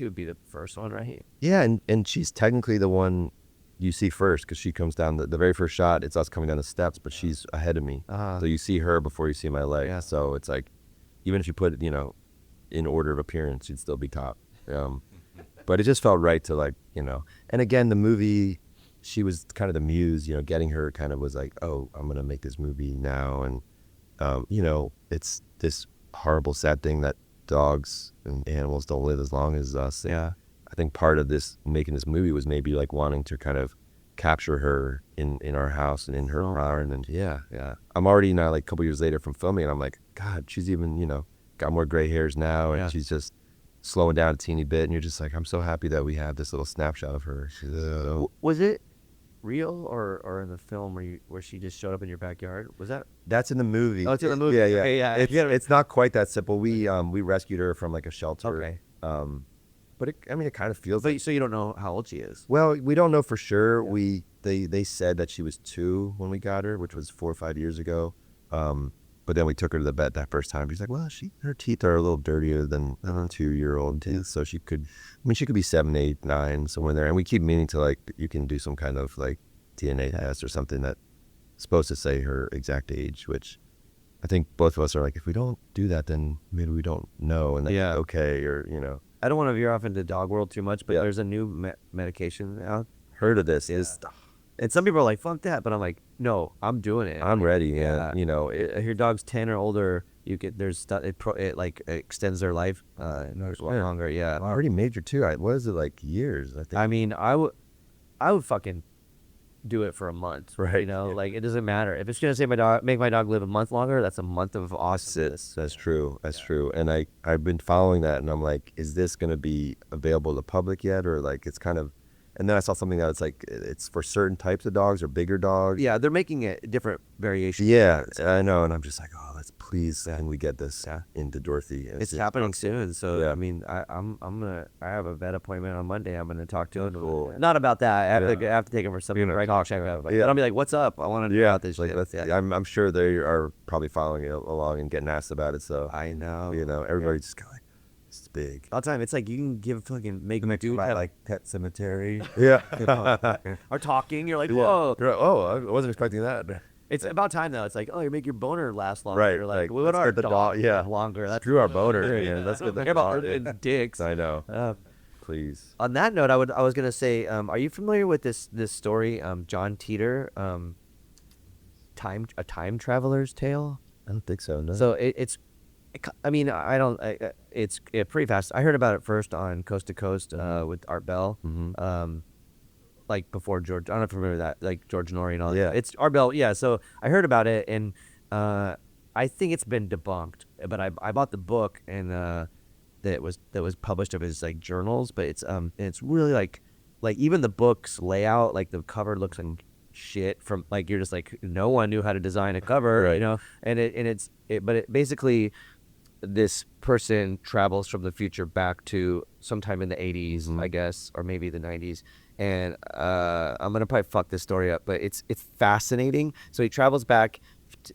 would be the first one, right? Yeah, and she's technically the one you see first, because she comes down the very first shot. It's us coming down the steps, but she's ahead of me, so you see her before you see my leg. Yeah. So it's like, even if you put it, you know, in order of appearance, you'd still be top. But it just felt right to, like, you know. And again, the movie, she was kind of the muse, you know. Getting her kind of was like, oh, I'm gonna make this movie now, and you know, it's this horrible, sad thing that dogs and animals don't live as long as us. Yeah. I think part of this making this movie was maybe like wanting to kind of capture her in our house and in her environment. And yeah. I'm already now like a couple years later from filming, and I'm like, God, she's even, got more gray hairs now, and she's just slowing down a teeny bit, and you're just like, I'm so happy that we have this little snapshot of her. Was it real or in the film where she just showed up in your backyard? Was that? That's in the movie. Oh, it's in the movie. Yeah. Okay, yeah. It's not quite that simple. We rescued her from like a shelter. Okay. But it kind of feels So you don't know how old she is? well, we don't know for sure. They said that she was 2 when we got her, which was 4 or 5 years ago. But then we took her to the vet that first time. She's like, well, her teeth are a little dirtier than a 2-year-old teeth, so she could be 7, 8, 9, somewhere there. And we keep meaning to like, you can do some kind of like DNA test or something that's supposed to say her exact age, which I think both of us are like, if we don't do that, then maybe we don't know, and that's okay, or I don't want to veer off into dog world too much, but there's a new medication out. Heard of this? And some people are like, fuck that, but I'm like, no, I'm doing it. I'm ready. If your dog's 10 or older, you get there's stuff. It extends their life longer. Yeah. I already major too. What is it, like years? I think. I mean, I would fucking do it for a month, right? Like it doesn't matter if it's gonna make my dog live a month longer. That's a month of awesomeness. That's true. That's true. And I've been following that, and I'm like, is this gonna be available to the public yet, or like it's kind of. And then I saw something that it's like it's for certain types of dogs or bigger dogs. Yeah, they're making it different variations. Yeah, I know, and I'm just like, oh, let's please, can we get this into Dorothy? It's happening soon, so I mean, I have a vet appointment on Monday. I'm gonna talk to him. Cool. Not about that. I have to take him for something. Right? Check it out. But I'll be like, what's up? I want to know about this. I'm sure they are probably following it along and getting asked about it. So I know. Everybody's just kind of like. It's big. All the time. It's like you can make them do like Pet Cemetery. Yeah. Or talking. You're like, whoa. Oh, I wasn't expecting that. It's about time though. It's like, oh, you make your boner last longer. Right. You're like, we want our dog longer. That's screw our boner. Yeah, that's good. Care about dicks. I know. Please. On that note, I was gonna say, are you familiar with this story, John Teeter, a time traveler's tale? I don't think so. No. So it's pretty fast. I heard about it first on Coast to Coast with Art Bell, like before George. I don't know if you remember that, like George Norrie and all that. Yeah, it's Art Bell. Yeah, so I heard about it, and I think it's been debunked. But I bought the book, and that was published of his like journals. But it's really like even the book's layout, like the cover looks like shit from like you're just like no one knew how to design a cover, right. But it basically. This person travels from the future back to sometime in the 80s, I guess, or maybe the 90s. And I'm going to probably fuck this story up, but it's fascinating. So he travels back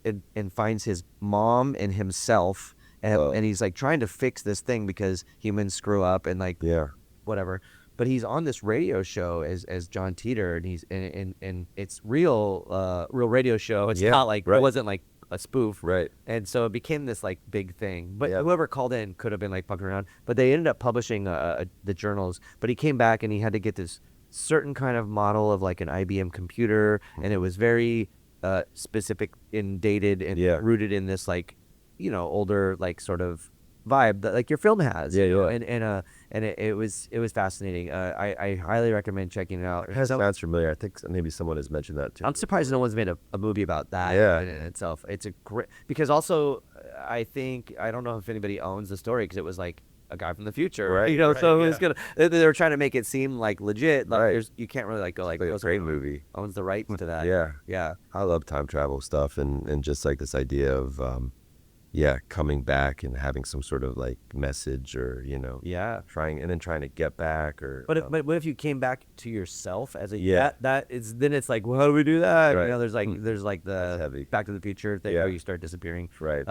and finds his mom and himself, and he's like trying to fix this thing because humans screw up and like whatever. But he's on this radio show as John Teeter, and he's and it's real radio show. It's not like it wasn't like a spoof, right? And so it became this like big thing. But whoever called in could have been like fucking around. But they ended up publishing the journals. But he came back and he had to get this certain kind of model of like an IBM computer, and it was very specific and dated and rooted in this like older like sort of vibe that like your film has. And it was fascinating. I highly recommend checking it out. It sounds familiar. I think maybe someone has mentioned that too. I'm surprised no one's made a movie about that in itself. It's a great, because also I don't know if anybody owns the story because it was like a guy from the future, right? So it was they were trying to make it seem like legit. Like you can't really like go like it's a great movie. Owns the rights to that. Yeah. I love time travel stuff and just like this idea of coming back and having some sort of like message or trying to get back or. But what if you came back to yourself as a then it's like, well, how do we do that? Right. There's like the Back to the Future thing where you start disappearing. Right.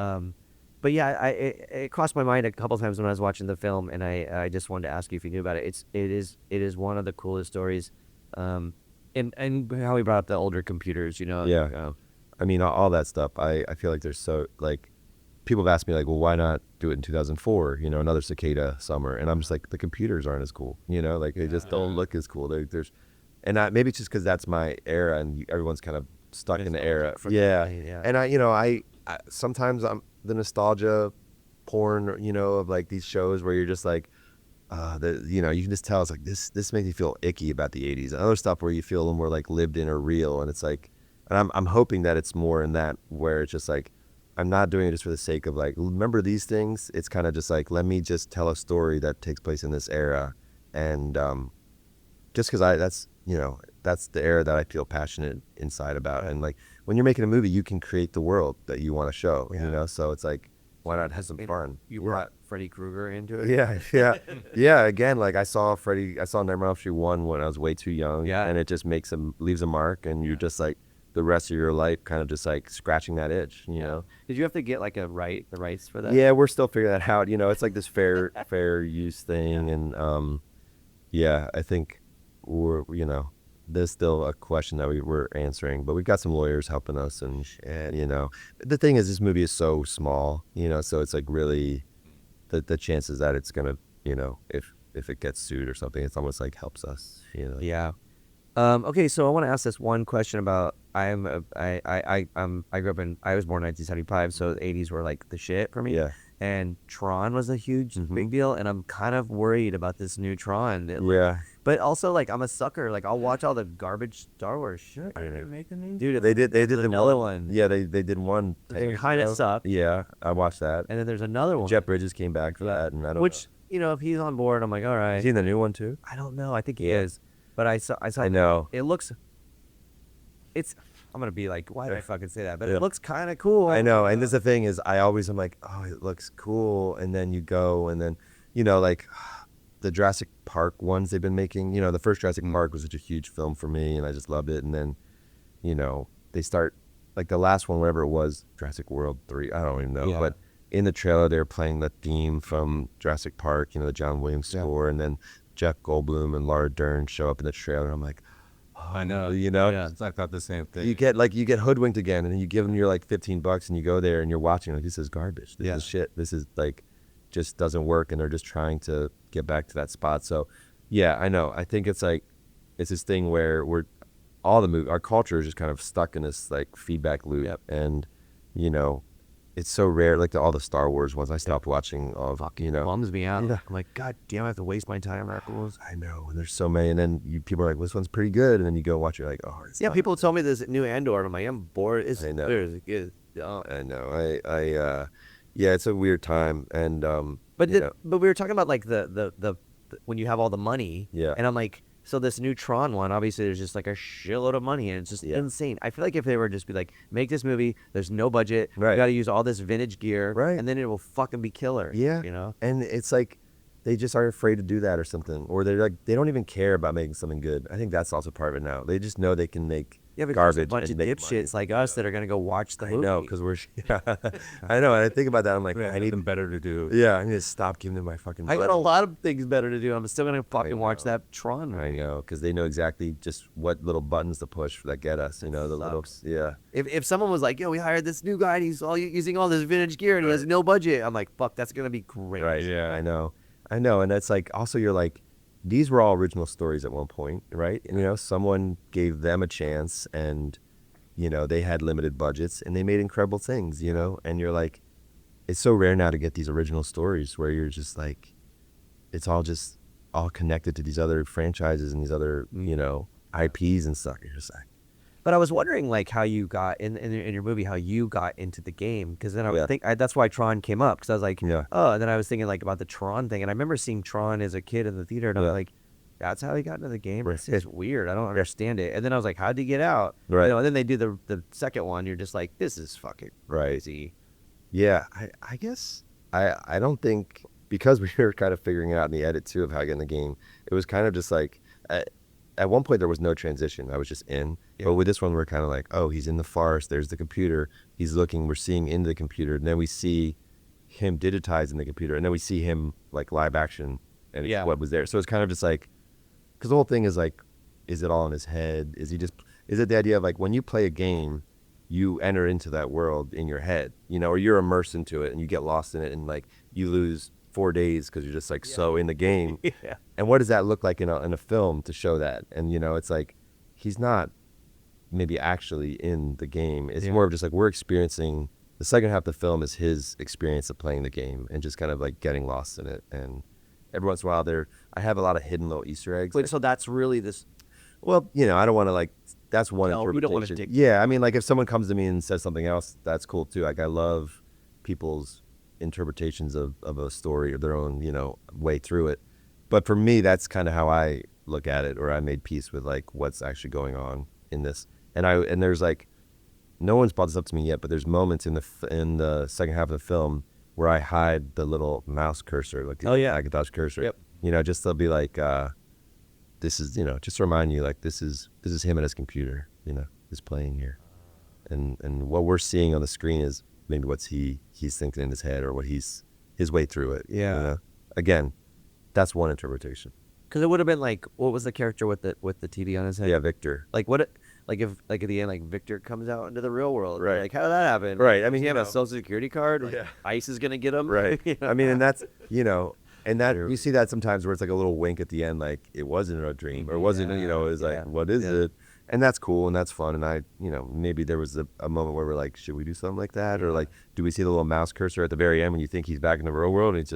But it crossed my mind a couple times when I was watching the film, and I just wanted to ask you if you knew about it. It is one of the coolest stories, and how he brought up the older computers. I mean all that stuff. I feel like there's so like. People have asked me like, well, why not do it in 2004? Another cicada summer, and I'm just like, the computers aren't as cool. Like they just don't look as cool. Maybe it's just because that's my era, and everyone's kind of stuck in the era. And I sometimes I'm the nostalgia porn, of like these shows where you're just like, you can just tell it's like this makes me feel icky about the 80s. Other stuff where you feel a little more like lived in or real, and it's like, and I'm hoping that it's more in that where it's just like I'm not doing it just for the sake of like remember these things. It's kind of just like let me just tell a story that takes place in this era, and just because that's the era that I feel passionate inside about. And like when you're making a movie, you can create the world that you want to show. So it's like why not have some fun? You brought Freddy Krueger into it. Yeah. Again, like I saw Nightmare on Elm Street 1 when I was way too young. Yeah. And it just leaves a mark, and you're just like the rest of your life kind of just like scratching that itch, Did you have to get like the rights for that? Yeah, we're still figuring that out. It's like this fair use thing, and I think we're there's still a question that we're answering, but we've got some lawyers helping us, and the thing is this movie is so small, so it's like really the chances that it's gonna if it gets sued or something, it's almost like helps us. Yeah. Okay, so I want to ask this one question about I was born in 1975, so the 80s were like the shit for me. Yeah. And Tron was a huge big deal, and I'm kind of worried about this new Tron. But also, like, I'm a sucker. Like, I'll watch all the garbage Star Wars shit. Dude, They did another one. Yeah, they did one. It kind of sucked. Yeah, I watched that. And then there's another one. Jeff Bridges came back for that, and I don't know. If he's on board, I'm like, all right. Is he in the new one too? I don't know. I think he is. But I saw. I know. It looks. I'm gonna be like, why did I fucking say that? But it looks kind of cool. I know. And this the thing is, I'm like, oh, it looks cool, and then you go, and then like the Jurassic Park ones they've been making. The first Jurassic Park was such a huge film for me, and I just loved it. And then, they start like the last one, whatever it was, Jurassic World 3. I don't even know, but in the trailer they were playing the theme from Jurassic Park, the John Williams score, and then Jeff Goldblum and Laura Dern show up in the trailer. I'm like, oh, I know. Yeah, I thought the same thing. You get hoodwinked again, and then you give them your like $15, and you go there and you're watching like this is garbage. This is shit. This is like just doesn't work, and they're just trying to get back to that spot. So, yeah, I know. I think it's like it's this thing where our culture is just kind of stuck in this like feedback loop, and it's so rare. Like all the Star Wars ones, I stopped watching. Bums me out. Yeah. I'm like, God damn, I have to waste my time on that rules. I know, and there's so many, and then people are like, well, "This one's pretty good," and then you go watch, you're like, "Oh, it's not." People tell me there's new Andor, and I'm like, I'm bored. I know. It's good. I know. Yeah, it's a weird time, and but we were talking about like the when you have all the money. Yeah. And I'm like, so this new Tron one, obviously there's just like a shitload of money, and it's just insane. I feel like if they were just be like, make this movie, there's no budget, right? You got to use all this vintage gear, right? And then it will fucking be killer. Yeah. And it's like they just are afraid to do that or something, or they're like they don't even care about making something good. I think that's also part of it now. They just know they can make garbage. A bunch of dipshits like us that are gonna go watch the movie. I know, because we're. I know, and I think about that. I'm like, I need them better to do. Yeah, I need to stop giving them my fucking. I got a lot of things better to do. I'm still gonna fucking watch that Tron movie. I know, because they know exactly just what little buttons to push that get us. The little. Yeah. If someone was like, yo, we hired this new guy, and he's using all this vintage gear, and he has no budget, I'm like, fuck, that's gonna be great. Right. Yeah. I know, and that's like also you're like. These were all original stories at one point, right? And, someone gave them a chance, and they had limited budgets, and they made incredible things, and you're like, it's so rare now to get these original stories where you're just like, it's all connected to these other franchises and these other, IPs and stuff. You're just like, but I was wondering like how you got in your movie, how you got into the game. Cause then I think that's why Tron came up. Cause I was like, oh, and then I was thinking like about the Tron thing. And I remember seeing Tron as a kid in the theater, and I was like, that's how he got into the game. Right. It's weird. I don't understand it. And then I was like, how'd he get out? Right. And then they do the second one. You're just like, this is fucking crazy. Yeah. I guess I don't think, because we were kind of figuring it out in the edit too of how to get in the game, it was kind of just like, at one point there was no transition. I was just in. Yeah. But with this one, we're kind of like, oh, he's in the forest. There's the computer. He's looking. We're seeing into the computer. And then we see him digitized in the computer. And then we see him like live action and what was there. So it's kind of just like, because the whole thing is like, is it all in his head? Is it the idea of like when you play a game, you enter into that world in your head, or you're immersed into it and you get lost in it, and like you lose 4 days because you're just like so in the game. Yeah. And what does that look like in a film to show that? And it's like he's not maybe actually in the game. It's more of just like we're experiencing the second half of the film is his experience of playing the game and just kind of like getting lost in it. And every once in a while I have a lot of hidden little Easter eggs. Wait, so that's really this. Well, I don't want to like. That's one No, we don't wanna interpretation. dig- Yeah, I mean, like if someone comes to me and says something else, that's cool too. Like I love people's interpretations of a story or their own, way through it. But for me, that's kind of how I look at it, or I made peace with like what's actually going on in this. And there's like, no one's brought this up to me yet, but there's moments in the second half of the film where I hide the little mouse cursor, like the Macintosh cursor. Yep. Just to be like, this is, just to remind you, like this is him at his computer, is playing here, and what we're seeing on the screen is maybe what's he's thinking in his head or what his way through it. Yeah. Again, that's one interpretation. Because it would have been like, what was the character with the TV on his head? Yeah, Victor. Like what? Like if like at the end, like Victor comes out into the real world. Right. Like how did that happen? Right. I mean, he have a social security card. Like, Yeah. ICE is gonna get him. Right. You know? I mean, and that's and that you see that sometimes where it's like a little wink at the end, like it wasn't a dream or it wasn't, it was like, what is it? And that's cool and that's fun. And I, maybe there was a moment where we're like, should we do something like that? Or like, do we see the little mouse cursor at the very end when you think he's back in the real world and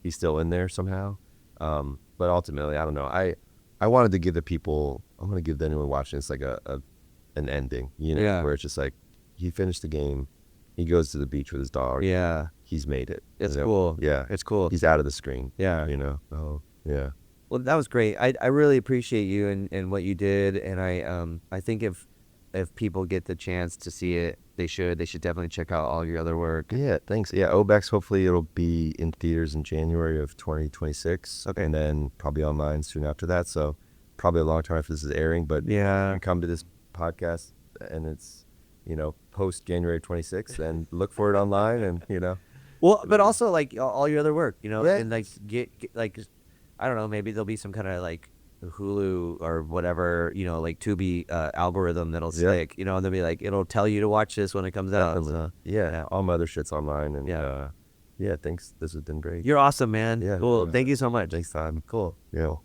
he's still in there somehow? But ultimately, I don't know. I wanted to give the people, I'm going to give anyone watching this like an ending, where it's just like, he finished the game. He goes to the beach with his dog. Yeah. He's made it. It's cool. Yeah. It's cool. He's out of the screen. Yeah. Oh, yeah. Well, that was great. I really appreciate you and what you did, and I think if people get the chance to see it, they should definitely check out all your other work. Yeah, thanks. Yeah, OBEX, hopefully it'll be in theaters in January of 2026. Okay. And then probably online soon after that. So probably a long time after this is airing, but Yeah. you can come to this podcast and it's, post January 26th and look for it online and, Well, but also like all your other work, Yeah. and like get like, I don't know, maybe there'll be some kind of like Hulu or whatever, like Tubi algorithm that'll stick, and they'll be like, it'll tell you to watch this when it comes out. Definitely. So, Yeah, all my other shit's online and Yeah. thanks. This has been great. you're awesome, man. Yeah. Cool. Thank you so much. Next time. Cool. Yeah.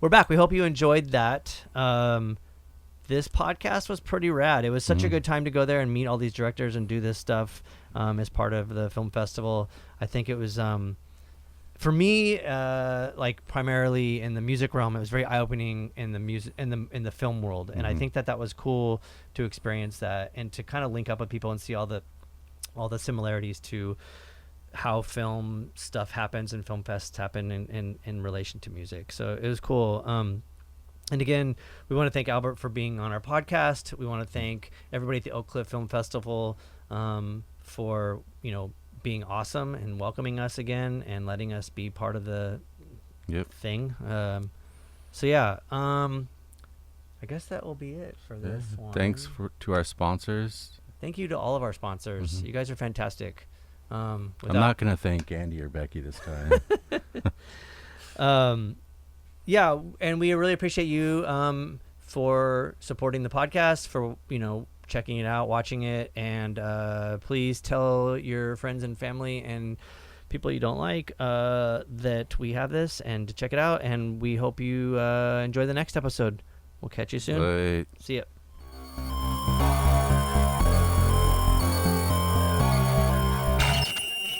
We're back. We hope you enjoyed that. This podcast was pretty rad. It was such a good time to go there and meet all these directors and do this stuff as part of the film festival. I think it was, for me, like primarily in the music realm, it was very eye-opening in the music in the film world, and I think that was cool to experience that and to kind of link up with people and see all the similarities to how film stuff happens and film fests happen in relation to music. So it was cool. And again, we want to thank Albert for being on our podcast. We want to thank everybody at the Oak Cliff Film Festival for being awesome and welcoming us again and letting us be part of the thing. So yeah, I guess that will be it for this one. Thanks to our sponsors. Thank you to all of our sponsors. You guys are fantastic. I'm not going to thank Andy or Becky this time. Yeah, and we really appreciate you for supporting the podcast, for checking it out, watching it, and please tell your friends and family and people you don't like that we have this and to check it out. And we hope you enjoy the next episode. We'll catch you soon. Bye. See ya.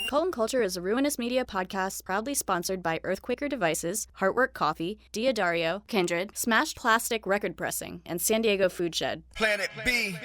Cult and Culture is a Ruinous Media podcast proudly sponsored by Earthquaker Devices, Heartwork Coffee, Diadario, Kindred, Smashed Plastic Record Pressing, and San Diego Food Shed. Planet B.